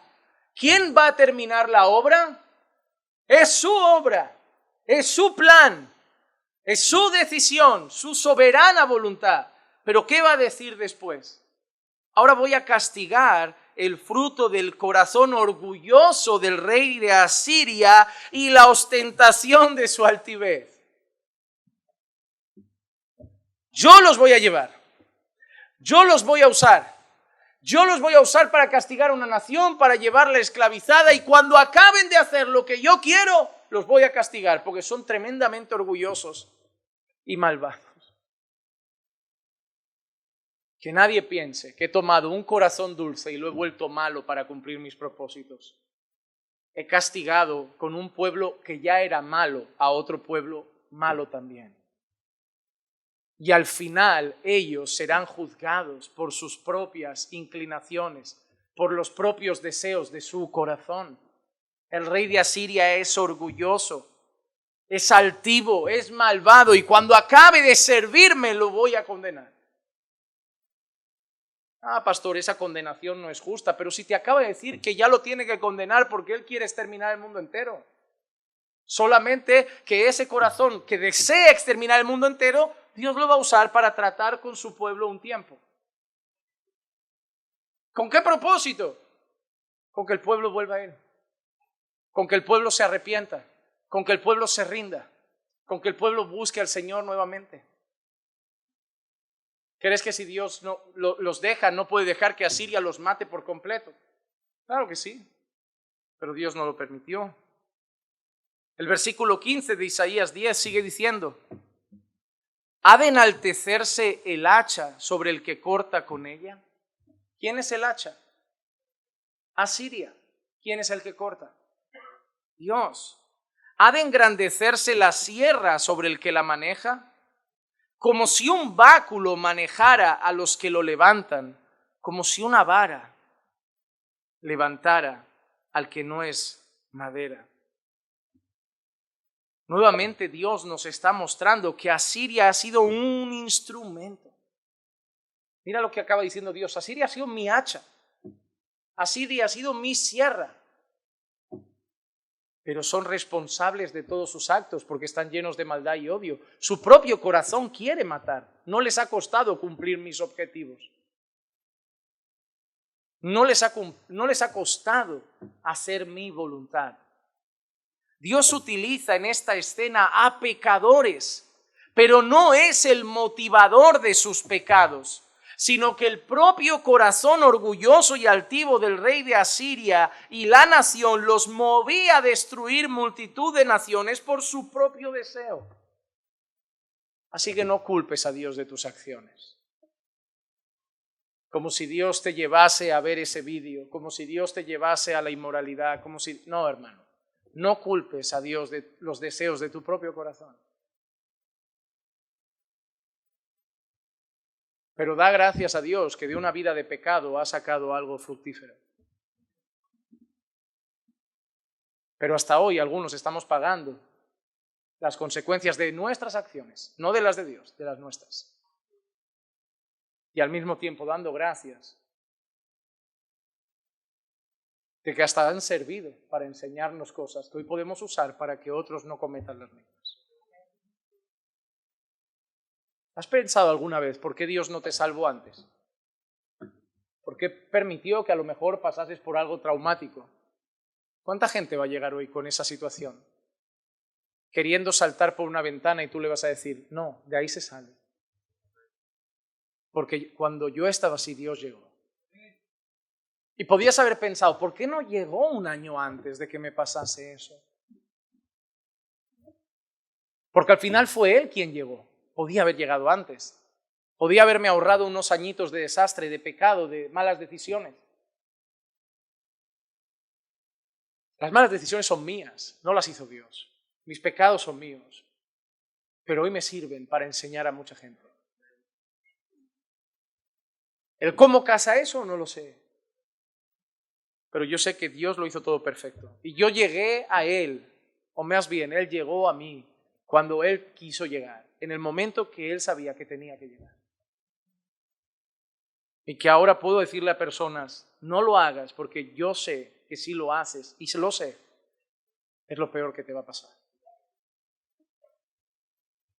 ¿quién va a terminar la obra? Es su obra, es su plan, es su decisión, su soberana voluntad. Pero ¿qué va a decir después? Ahora voy a castigar el fruto del corazón orgulloso del rey de Asiria y la ostentación de su altivez. Yo los voy a llevar, yo los voy a usar. Yo los voy a usar para castigar a una nación, para llevarla esclavizada, y cuando acaben de hacer lo que yo quiero, los voy a castigar, porque son tremendamente orgullosos y malvados. Que nadie piense que he tomado un corazón dulce y lo he vuelto malo para cumplir mis propósitos. He castigado con un pueblo que ya era malo a otro pueblo malo también. Y al final ellos serán juzgados por sus propias inclinaciones, por los propios deseos de su corazón. El rey de Asiria es orgulloso, es altivo, es malvado, y cuando acabe de servirme lo voy a condenar. Ah, pastor, esa condenación no es justa, pero si te acaba de decir que ya lo tiene que condenar porque él quiere exterminar el mundo entero. Solamente que ese corazón que desea exterminar el mundo entero, Dios lo va a usar para tratar con su pueblo un tiempo. ¿Con qué propósito? Con que el pueblo vuelva a Él. Con que el pueblo se arrepienta. Con que el pueblo se rinda. Con que el pueblo busque al Señor nuevamente. ¿Crees que si Dios los deja, no puede dejar que Asiria los mate por completo? Claro que sí, pero Dios no lo permitió. El versículo 15 de Isaías 10 sigue diciendo, ¿ha de enaltecerse el hacha sobre el que corta con ella? ¿Quién es el hacha? Asiria. ¿Quién es el que corta? Dios. ¿Ha de engrandecerse la sierra sobre el que la maneja? Como si un báculo manejara a los que lo levantan, como si una vara levantara al que no es madera. Nuevamente Dios nos está mostrando que Asiria ha sido un instrumento. Mira lo que acaba diciendo Dios: Asiria ha sido mi hacha, Asiria ha sido mi sierra. Pero son responsables de todos sus actos porque están llenos de maldad y odio. Su propio corazón quiere matar. No les ha costado cumplir mis objetivos. No les ha costado hacer mi voluntad. Dios utiliza en esta escena a pecadores, pero no es el motivador de sus pecados, sino que el propio corazón orgulloso y altivo del rey de Asiria y la nación los movía a destruir multitud de naciones por su propio deseo. Así que no culpes a Dios de tus acciones. Como si Dios te llevase a ver ese vídeo, como si Dios te llevase a la inmoralidad, como si... No, hermano, no culpes a Dios de los deseos de tu propio corazón. Pero da gracias a Dios que de una vida de pecado ha sacado algo fructífero. Pero hasta hoy algunos estamos pagando las consecuencias de nuestras acciones, no de las de Dios, de las nuestras. Y al mismo tiempo dando gracias de que hasta han servido para enseñarnos cosas que hoy podemos usar para que otros no cometan las mismas. ¿Has pensado alguna vez por qué Dios no te salvó antes? ¿Por qué permitió que a lo mejor pasases por algo traumático? ¿Cuánta gente va a llegar hoy con esa situación? Queriendo saltar por una ventana y tú le vas a decir, no, de ahí se sale. Porque cuando yo estaba así, Dios llegó. Y podías haber pensado, ¿por qué no llegó un año antes de que me pasase eso? Porque al final fue Él quien llegó. Podía haber llegado antes. Podía haberme ahorrado unos añitos de desastre, de pecado, de malas decisiones. Las malas decisiones son mías, no las hizo Dios. Mis pecados son míos. Pero hoy me sirven para enseñar a mucha gente. ¿El cómo casa eso? No lo sé. Pero yo sé que Dios lo hizo todo perfecto. Y yo llegué a Él, o más bien, Él llegó a mí cuando Él quiso llegar, en el momento que Él sabía que tenía que llegar. Y que ahora puedo decirle a personas, no lo hagas porque yo sé que si lo haces, y se lo sé, es lo peor que te va a pasar.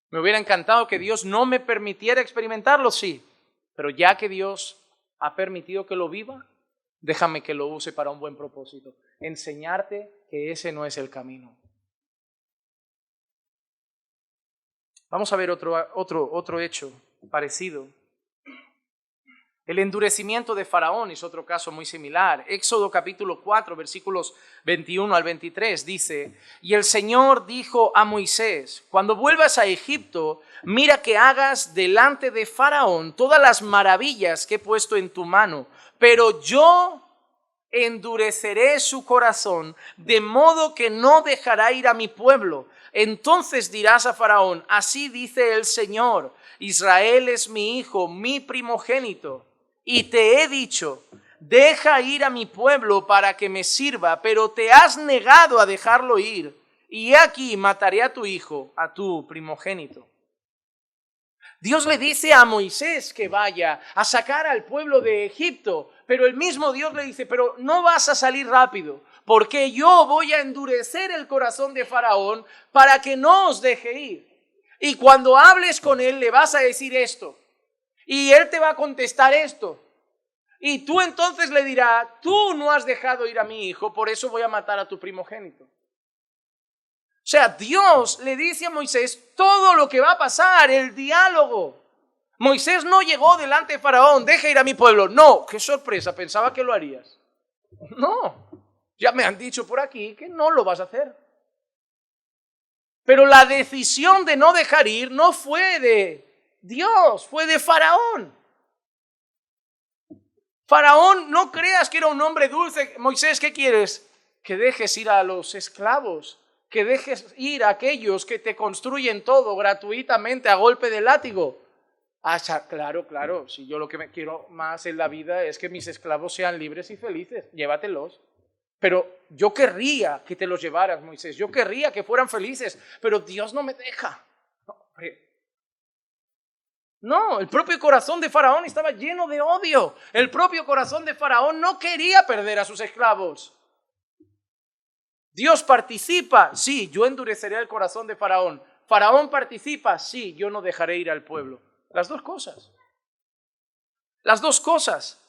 Me hubiera encantado que Dios no me permitiera experimentarlo, sí, pero ya que Dios ha permitido que lo viva, déjame que lo use para un buen propósito, enseñarte que ese no es el camino. Vamos a ver otro hecho parecido. El endurecimiento de Faraón es otro caso muy similar. Éxodo capítulo 4, versículos 21 al 23 dice, y el Señor dijo a Moisés, cuando vuelvas a Egipto, mira que hagas delante de Faraón todas las maravillas que he puesto en tu mano, pero yo endureceré su corazón, de modo que no dejará ir a mi pueblo. Entonces dirás a Faraón, así dice el Señor, Israel es mi hijo, mi primogénito. Y te he dicho, deja ir a mi pueblo para que me sirva, pero te has negado a dejarlo ir. Y aquí mataré a tu hijo, a tu primogénito. Dios le dice a Moisés que vaya a sacar al pueblo de Egipto, pero el mismo Dios le dice, pero no vas a salir rápido, porque yo voy a endurecer el corazón de Faraón para que no os deje ir. Y cuando hables con él le vas a decir esto. Y él te va a contestar esto. Y tú entonces le dirás, tú no has dejado ir a mi hijo, por eso voy a matar a tu primogénito. O sea, Dios le dice a Moisés todo lo que va a pasar, el diálogo. Moisés no llegó delante de Faraón, deja ir a mi pueblo. No, qué sorpresa, pensaba que lo harías. No, ya me han dicho por aquí que no lo vas a hacer. Pero la decisión de no dejar ir no fue de Dios, fue de Faraón. Faraón, no creas que era un hombre dulce. Moisés, ¿qué quieres? Que dejes ir a los esclavos, que dejes ir a aquellos que te construyen todo gratuitamente a golpe de látigo. Claro, claro, si yo lo que me quiero más en la vida es que mis esclavos sean libres y felices, llévatelos. Pero yo querría que te los llevaras, Moisés, yo querría que fueran felices, pero Dios no me deja. No, el propio corazón de Faraón estaba lleno de odio. El propio corazón de Faraón no quería perder a sus esclavos. Dios participa, sí, yo endureceré el corazón de Faraón. Faraón participa, sí, yo no dejaré ir al pueblo. Las dos cosas. Las dos cosas.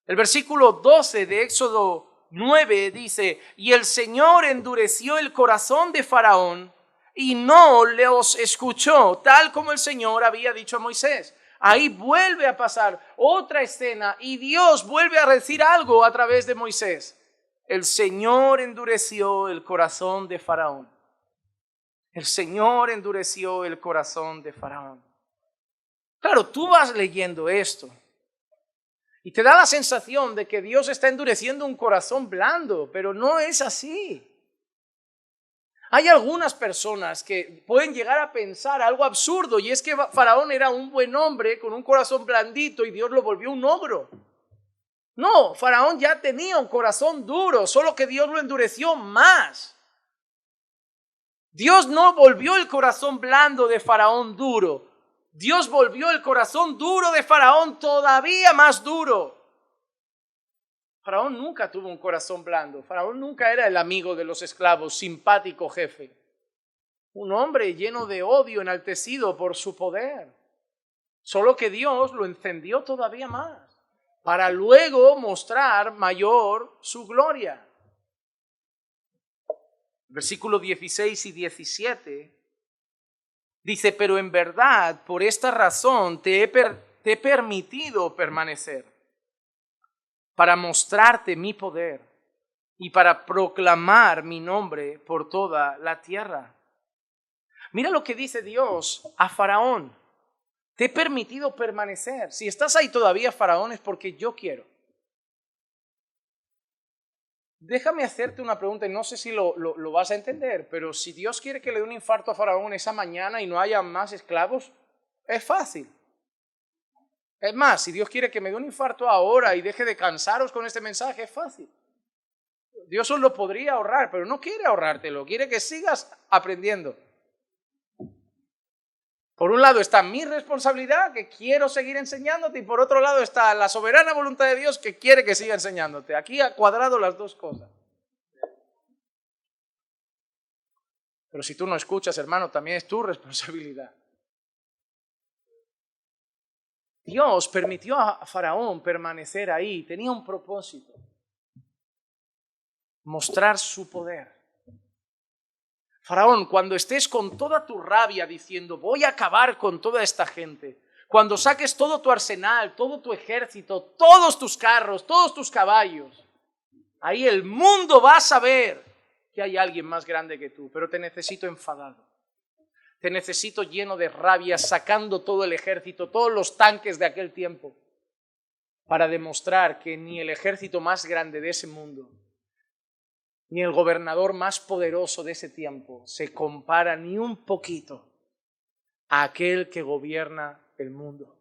El versículo 12 de Éxodo 9 dice, y el Señor endureció el corazón de Faraón y no los escuchó, tal como el Señor había dicho a Moisés. Ahí vuelve a pasar otra escena y Dios vuelve a decir algo a través de Moisés. El Señor endureció el corazón de Faraón. El Señor endureció el corazón de Faraón. Claro, tú vas leyendo esto y te da la sensación de que Dios está endureciendo un corazón blando, pero no es así. Hay algunas personas que pueden llegar a pensar algo absurdo y es que Faraón era un buen hombre con un corazón blandito y Dios lo volvió un ogro. No, Faraón ya tenía un corazón duro, solo que Dios lo endureció más. Dios no volvió el corazón blando de Faraón duro. Dios volvió el corazón duro de Faraón todavía más duro. Faraón nunca tuvo un corazón blando. Faraón nunca era el amigo de los esclavos, simpático jefe. Un hombre lleno de odio, enaltecido por su poder. Solo que Dios lo encendió todavía más, para luego mostrar mayor su gloria. Versículos 16 y 17 dice, pero en verdad por esta razón te he permitido permanecer, para mostrarte mi poder y para proclamar mi nombre por toda la tierra. Mira lo que dice Dios a Faraón. Te he permitido permanecer. Si estás ahí todavía, Faraón, es porque yo quiero. Déjame hacerte una pregunta y no sé si lo vas a entender, pero si Dios quiere que le dé un infarto a Faraón esa mañana y no haya más esclavos, es fácil. Es más, si Dios quiere que me dé un infarto ahora y deje de cansaros con este mensaje, es fácil. Dios os lo podría ahorrar, pero no quiere ahorrártelo, quiere que sigas aprendiendo. Por un lado está mi responsabilidad, que quiero seguir enseñándote, y por otro lado está la soberana voluntad de Dios, que quiere que siga enseñándote. Aquí ha cuadrado las dos cosas. Pero si tú no escuchas, hermano, también es tu responsabilidad. Dios permitió a Faraón permanecer ahí, tenía un propósito: mostrar su poder. Faraón, cuando estés con toda tu rabia diciendo, voy a acabar con toda esta gente, cuando saques todo tu arsenal, todo tu ejército, todos tus carros, todos tus caballos, ahí el mundo va a saber que hay alguien más grande que tú, pero te necesito enfadado. Te necesito lleno de rabia, sacando todo el ejército, todos los tanques de aquel tiempo, para demostrar que ni el ejército más grande de ese mundo, ni el gobernador más poderoso de ese tiempo se compara ni un poquito a aquel que gobierna el mundo,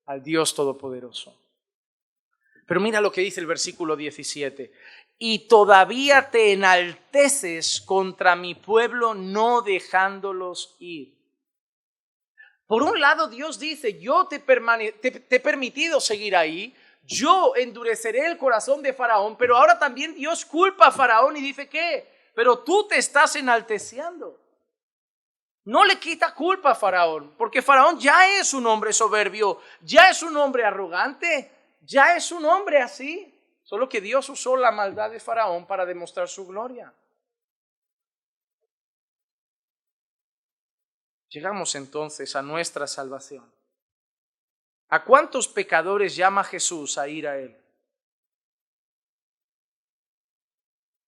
al Dios Todopoderoso. Pero mira lo que dice el versículo 17. Y todavía te enalteces contra mi pueblo, no dejándolos ir. Por un lado, Dios dice, yo te he permitido seguir ahí, yo endureceré el corazón de Faraón, pero ahora también Dios culpa a Faraón y dice, ¿qué? Pero tú te estás enalteciendo. No le quita culpa a Faraón, porque Faraón ya es un hombre soberbio, ya es un hombre arrogante, ya es un hombre así. Solo que Dios usó la maldad de Faraón para demostrar su gloria. Llegamos entonces a nuestra salvación. ¿A cuántos pecadores llama Jesús a ir a Él?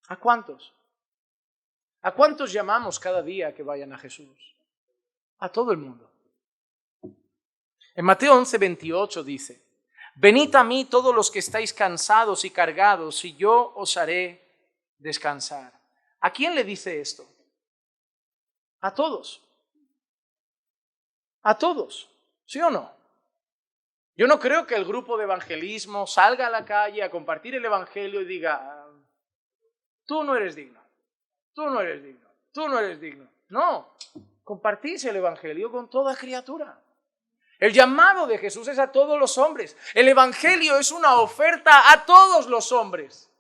¿A cuántos? ¿A cuántos llamamos cada día que vayan a Jesús? A todo el mundo. En Mateo 11:28 dice, venid a mí todos los que estáis cansados y cargados, y yo os haré descansar. ¿A quién le dice esto? A todos. A todos. ¿Sí o no? Yo no creo que el grupo de evangelismo salga a la calle a compartir el evangelio y diga, tú no eres digno, tú no eres digno, tú no eres digno. No, compartís el evangelio con toda criatura. El llamado de Jesús es a todos los hombres. El evangelio es una oferta a todos los hombres.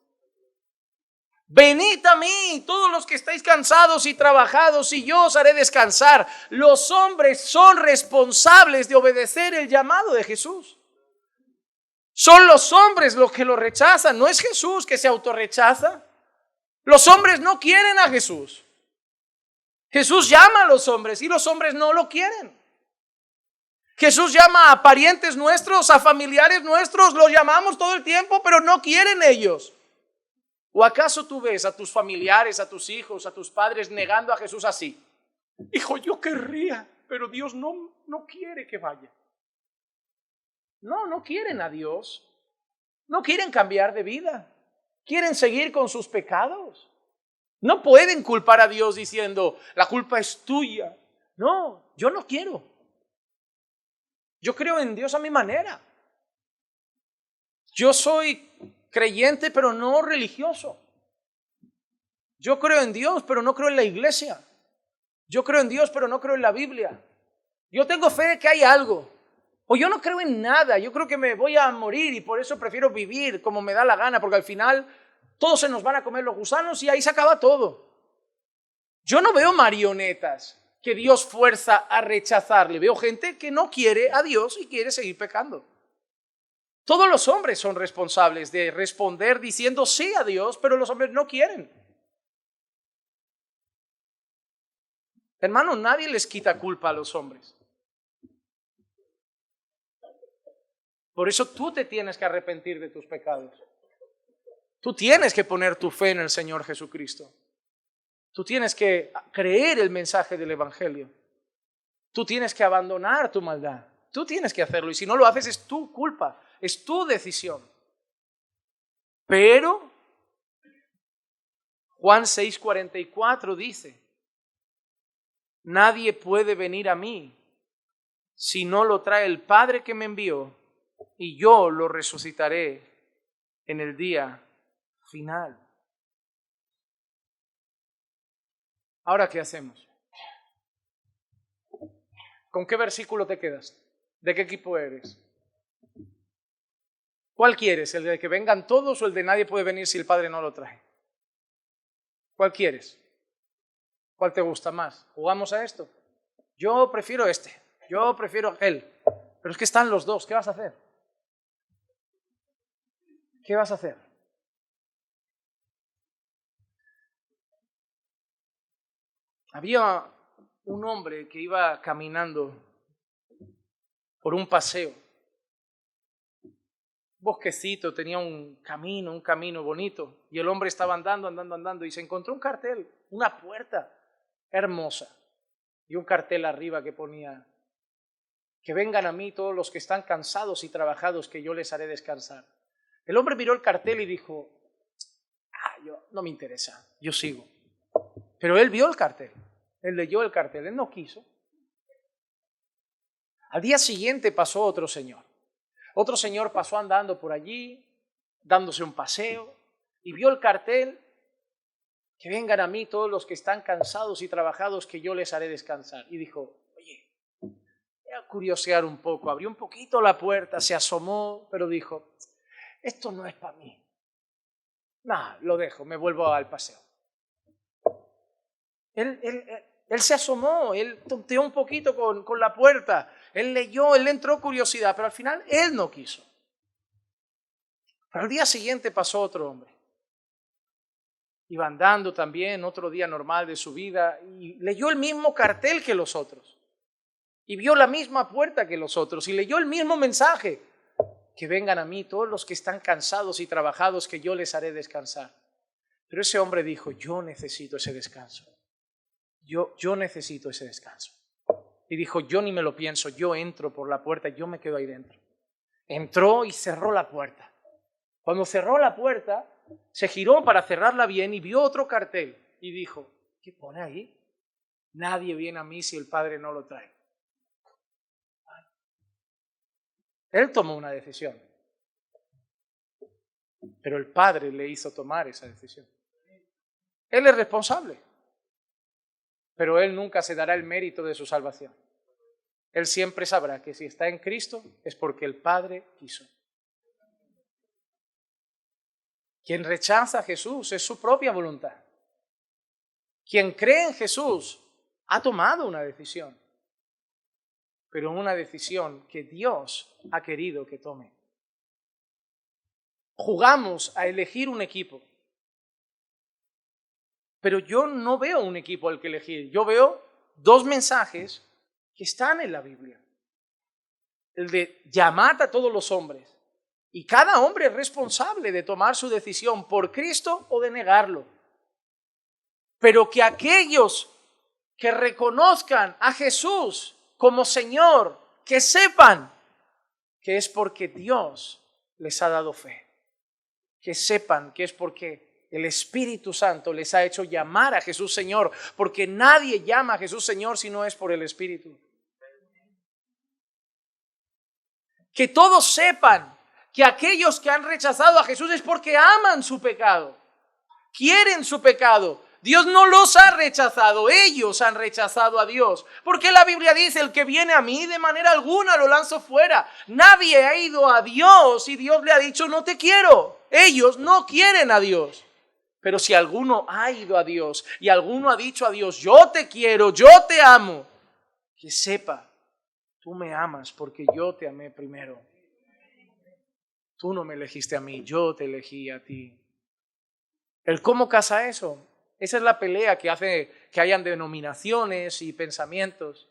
Venid a mí, todos los que estáis cansados y trabajados, y yo os haré descansar. Los hombres son responsables de obedecer el llamado de Jesús. Son los hombres los que lo rechazan, no es Jesús que se autorrechaza. Los hombres no quieren a Jesús. Jesús llama a los hombres y los hombres no lo quieren. Jesús llama a parientes nuestros, a familiares nuestros, los llamamos todo el tiempo, pero no quieren ellos. ¿O acaso tú ves a tus familiares, a tus hijos, a tus padres negando a Jesús así? Hijo, yo querría, pero Dios no quiere que vaya. No quieren a Dios. No quieren cambiar de vida. Quieren seguir con sus pecados. No pueden culpar a Dios diciendo, la culpa es tuya. No, yo no quiero. Yo creo en Dios a mi manera. Yo soy creyente, pero no religioso. Yo creo en Dios, pero no creo en la iglesia. Yo creo en Dios, pero no creo en la Biblia. Yo tengo fe de que hay algo. O yo no creo en nada. Yo creo que me voy a morir y por eso prefiero vivir como me da la gana, porque al final todos se nos van a comer los gusanos y ahí se acaba todo. Yo no veo marionetas que Dios fuerza a rechazarle. Veo gente que no quiere a Dios y quiere seguir pecando. Todos los hombres son responsables de responder diciendo sí a Dios, pero los hombres no quieren. Hermano, nadie les quita culpa a los hombres. Por eso tú te tienes que arrepentir de tus pecados. Tú tienes que poner tu fe en el Señor Jesucristo. Tú tienes que creer el mensaje del Evangelio. Tú tienes que abandonar tu maldad. Tú tienes que hacerlo. Y si no lo haces es tu culpa, es tu decisión. Pero Juan 6:44 dice, nadie puede venir a mí si no lo trae el Padre que me envió, y yo lo resucitaré en el día final. Ahora, ¿qué hacemos? ¿Con qué versículo te quedas? ¿De qué equipo eres? ¿Cuál quieres? ¿El de que vengan todos o el de nadie puede venir si el Padre no lo trae? ¿Cuál quieres? ¿Cuál te gusta más? ¿Jugamos a esto? Yo prefiero este, yo prefiero aquel. Pero es que están los dos, ¿qué vas a hacer? ¿Qué vas a hacer? Había un hombre que iba caminando por un paseo. Bosquecito, tenía un camino bonito. Y el hombre estaba andando y se encontró un cartel, una puerta hermosa. Y un cartel arriba que ponía, que vengan a mí todos los que están cansados y trabajados, que yo les haré descansar. El hombre miró el cartel y dijo, no me interesa, yo sigo. Pero él vio el cartel, él leyó el cartel, él no quiso. Al día siguiente pasó otro señor. Otro señor pasó andando por allí, dándose un paseo, y vio el cartel, que vengan a mí todos los que están cansados y trabajados, que yo les haré descansar. Y dijo, oye, voy a curiosear un poco. Abrió un poquito la puerta, se asomó, pero dijo, esto no es para mí. Nada, lo dejo, me vuelvo al paseo. Él se asomó, él tonteó un poquito con la puerta, él leyó, él le entró curiosidad, pero al final él no quiso. Pero al día siguiente pasó otro hombre. Iba andando también, otro día normal de su vida, y leyó el mismo cartel que los otros. Y vio la misma puerta que los otros, y leyó el mismo mensaje. Que vengan a mí todos los que están cansados y trabajados, que yo les haré descansar. Pero ese hombre dijo, yo necesito ese descanso. Yo necesito ese descanso. Y dijo, yo ni me lo pienso, yo entro por la puerta y yo me quedo ahí dentro. Entró y cerró la puerta. Cuando cerró la puerta, se giró para cerrarla bien y vio otro cartel y dijo, ¿qué pone ahí? Nadie viene a mí si el Padre no lo trae. Él tomó una decisión, pero el Padre le hizo tomar esa decisión. Él es responsable, pero Él nunca se dará el mérito de su salvación. Él siempre sabrá que si está en Cristo es porque el Padre quiso. Quien rechaza a Jesús es su propia voluntad. Quien cree en Jesús ha tomado una decisión, pero una decisión que Dios ha querido que tome. Jugamos a elegir un equipo, pero yo no veo un equipo al que elegir. Yo veo dos mensajes que están en la Biblia. El de llamad a todos los hombres. Y cada hombre es responsable de tomar su decisión por Cristo o de negarlo. Pero que aquellos que reconozcan a Jesús como Señor, que sepan que es porque Dios les ha dado fe. Que sepan que es porque el Espíritu Santo les ha hecho llamar a Jesús Señor, porque nadie llama a Jesús Señor si no es por el Espíritu. Que todos sepan que aquellos que han rechazado a Jesús es porque aman su pecado, quieren su pecado. Dios no los ha rechazado, ellos han rechazado a Dios. Porque la Biblia dice, el que viene a mí de manera alguna lo lanzo fuera. Nadie ha ido a Dios y Dios le ha dicho, no te quiero. Ellos no quieren a Dios. Pero si alguno ha ido a Dios y alguno ha dicho a Dios, yo te quiero, yo te amo, que sepa, tú me amas porque yo te amé primero. Tú no me elegiste a mí, yo te elegí a ti. ¿El cómo casa eso? Esa es la pelea que hace que hayan denominaciones y pensamientos.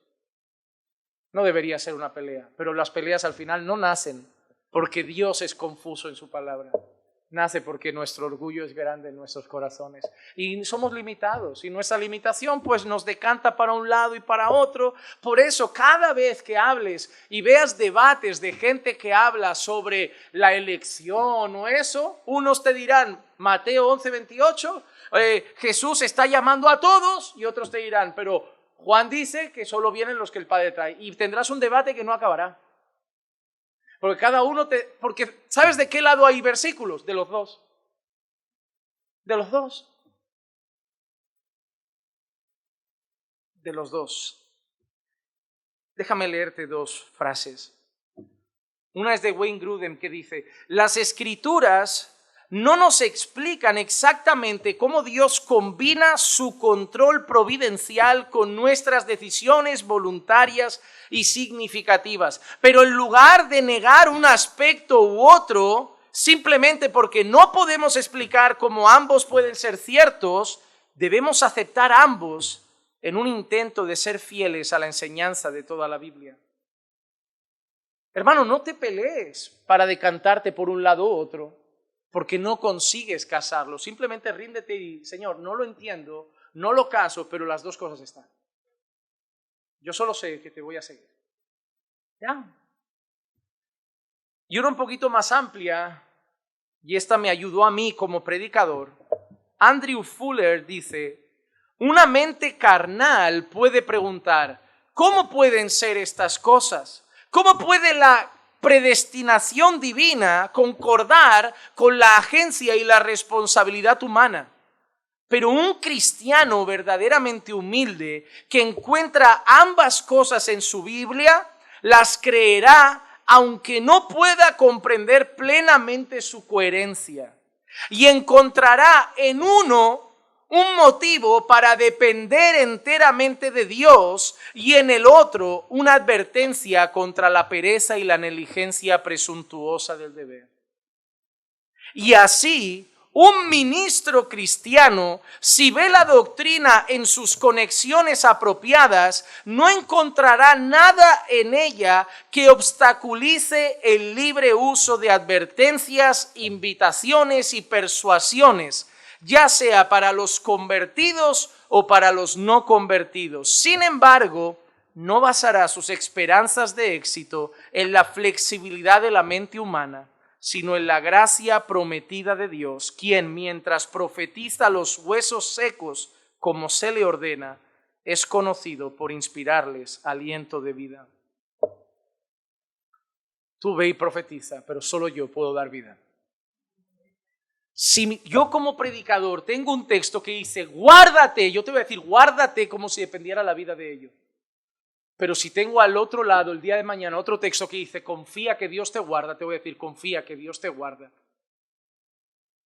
No debería ser una pelea, pero las peleas al final no nacen porque Dios es confuso en su palabra. Nace porque nuestro orgullo es grande en nuestros corazones y somos limitados y nuestra limitación pues nos decanta para un lado y para otro. Por eso cada vez que hables y veas debates de gente que habla sobre la elección o eso, unos te dirán Mateo 11:28, Jesús está llamando a todos, y otros te dirán, pero Juan dice que solo vienen los que el Padre trae, y tendrás un debate que no acabará. Porque cada uno porque ¿sabes de qué lado hay versículos? De los dos. De los dos. De los dos. Déjame leerte dos frases. Una es de Wayne Grudem que dice, las Escrituras no nos explican exactamente cómo Dios combina su control providencial con nuestras decisiones voluntarias y significativas. Pero en lugar de negar un aspecto u otro, simplemente porque no podemos explicar cómo ambos pueden ser ciertos, debemos aceptar ambos en un intento de ser fieles a la enseñanza de toda la Biblia. Hermano, no te pelees para decantarte por un lado u otro, porque no consigues casarlo. Simplemente ríndete y, Señor, no lo entiendo, no lo caso, pero las dos cosas están. Yo solo sé que te voy a seguir. ¿Ya? Y una un poquito más amplia, y esta me ayudó a mí como predicador. Andrew Fuller dice, una mente carnal puede preguntar, ¿cómo pueden ser estas cosas? ¿Cómo puede la predestinación divina concordar con la agencia y la responsabilidad humana? Pero un cristiano verdaderamente humilde que encuentra ambas cosas en su Biblia, las creerá aunque no pueda comprender plenamente su coherencia. Y encontrará en uno un motivo para depender enteramente de Dios y en el otro una advertencia contra la pereza y la negligencia presuntuosa del deber. Y así, un ministro cristiano, si ve la doctrina en sus conexiones apropiadas, no encontrará nada en ella que obstaculice el libre uso de advertencias, invitaciones y persuasiones, ya sea para los convertidos o para los no convertidos. Sin embargo, no basará sus esperanzas de éxito en la flexibilidad de la mente humana, sino en la gracia prometida de Dios, quien, mientras profetiza los huesos secos como se le ordena, es conocido por inspirarles aliento de vida. tú ve y profetiza, pero solo yo puedo dar vida. Si yo como predicador tengo un texto que dice, guárdate, yo te voy a decir, guárdate como si dependiera la vida de ello. Pero si tengo al otro lado el día de mañana otro texto que dice, confía que Dios te guarda, te voy a decir, confía que Dios te guarda.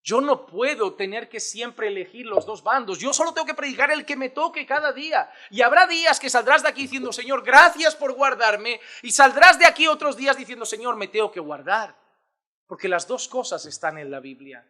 Yo no puedo tener que siempre elegir los dos bandos. Yo solo tengo que predicar el que me toque cada día. Y habrá días que saldrás de aquí diciendo, Señor, gracias por guardarme. Y saldrás de aquí otros días diciendo, Señor, me tengo que guardar. Porque las dos cosas están en la Biblia.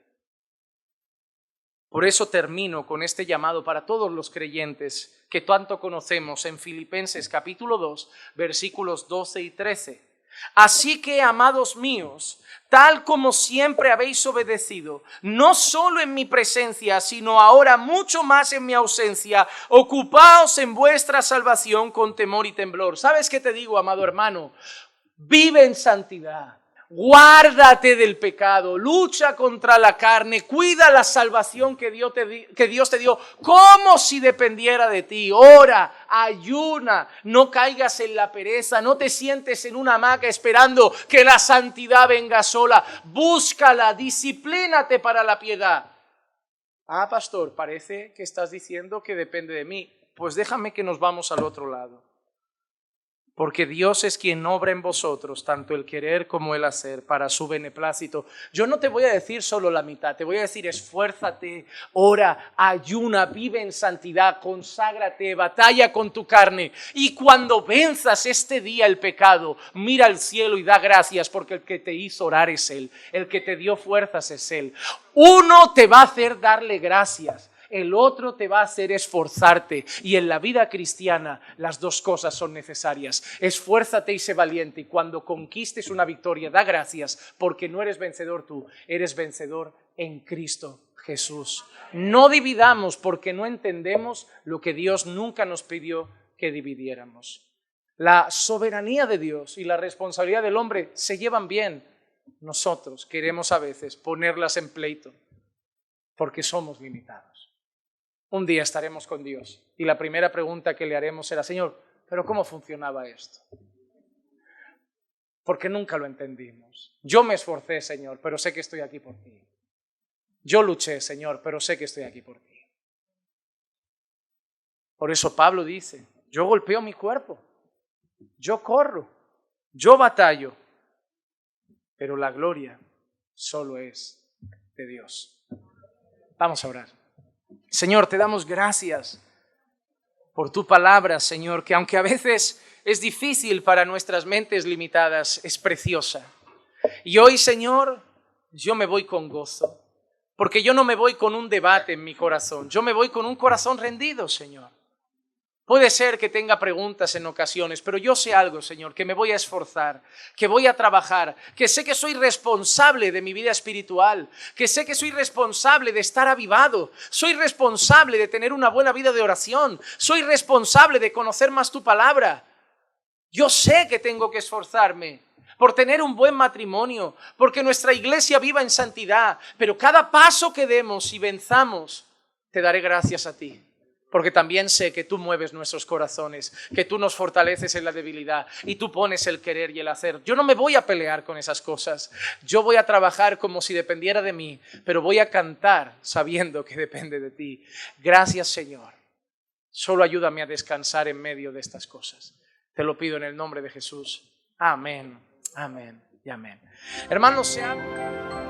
Por eso termino con este llamado para todos los creyentes que tanto conocemos en Filipenses capítulo 2, versículos 12 y 13. Así que, amados míos, tal como siempre habéis obedecido, no solo en mi presencia, sino ahora mucho más en mi ausencia, ocupaos en vuestra salvación con temor y temblor. ¿Sabes qué te digo, amado hermano? Vive en santidad. Guárdate del pecado, lucha contra la carne, cuida la salvación que Dios te dio como si dependiera de ti. Ora, ayuna, no caigas en la pereza, no te sientes en una hamaca esperando que la santidad venga sola. Búscala, disciplínate para la piedad. Ah, pastor, parece que estás diciendo que depende de mí. Pues déjame que nos vamos al otro lado. Porque Dios es quien obra en vosotros, tanto el querer como el hacer, para su beneplácito. Yo no te voy a decir solo la mitad, te voy a decir esfuérzate, ora, ayuna, vive en santidad, conságrate, batalla con tu carne. Y cuando venzas este día el pecado, mira al cielo y da gracias, porque el que te hizo orar es Él, el que te dio fuerzas es Él. Uno te va a hacer darle gracias. El otro te va a hacer esforzarte, y en la vida cristiana las dos cosas son necesarias. Esfuérzate y sé valiente, y cuando conquistes una victoria da gracias, porque no eres vencedor tú, eres vencedor en Cristo Jesús. No dividamos porque no entendemos lo que Dios nunca nos pidió que dividiéramos. La soberanía de Dios y la responsabilidad del hombre se llevan bien. Nosotros queremos a veces ponerlas en pleito porque somos limitados. Un día estaremos con Dios y la primera pregunta que le haremos será, Señor, ¿pero cómo funcionaba esto? Porque nunca lo entendimos. Yo me esforcé, Señor, pero sé que estoy aquí por ti. Yo luché, Señor, pero sé que estoy aquí por ti. Por eso Pablo dice, yo golpeo mi cuerpo, yo corro, yo batallo, pero la gloria solo es de Dios. Vamos a orar. Señor, te damos gracias por tu palabra, Señor, que aunque a veces es difícil para nuestras mentes limitadas, es preciosa. Y hoy, Señor, yo me voy con gozo, porque yo no me voy con un debate en mi corazón, yo me voy con un corazón rendido, Señor. Puede ser que tenga preguntas en ocasiones, pero yo sé algo, Señor, que me voy a esforzar, que voy a trabajar, que sé que soy responsable de mi vida espiritual, que sé que soy responsable de estar avivado, soy responsable de tener una buena vida de oración, soy responsable de conocer más tu palabra. Yo sé que tengo que esforzarme por tener un buen matrimonio, porque nuestra iglesia viva en santidad, pero cada paso que demos y venzamos, te daré gracias a ti. Porque también sé que tú mueves nuestros corazones, que tú nos fortaleces en la debilidad y tú pones el querer y el hacer. Yo no me voy a pelear con esas cosas. Yo voy a trabajar como si dependiera de mí, pero voy a cantar sabiendo que depende de ti. Gracias, Señor. Solo ayúdame a descansar en medio de estas cosas. Te lo pido en el nombre de Jesús. Amén, amén y amén. Hermanos, sean...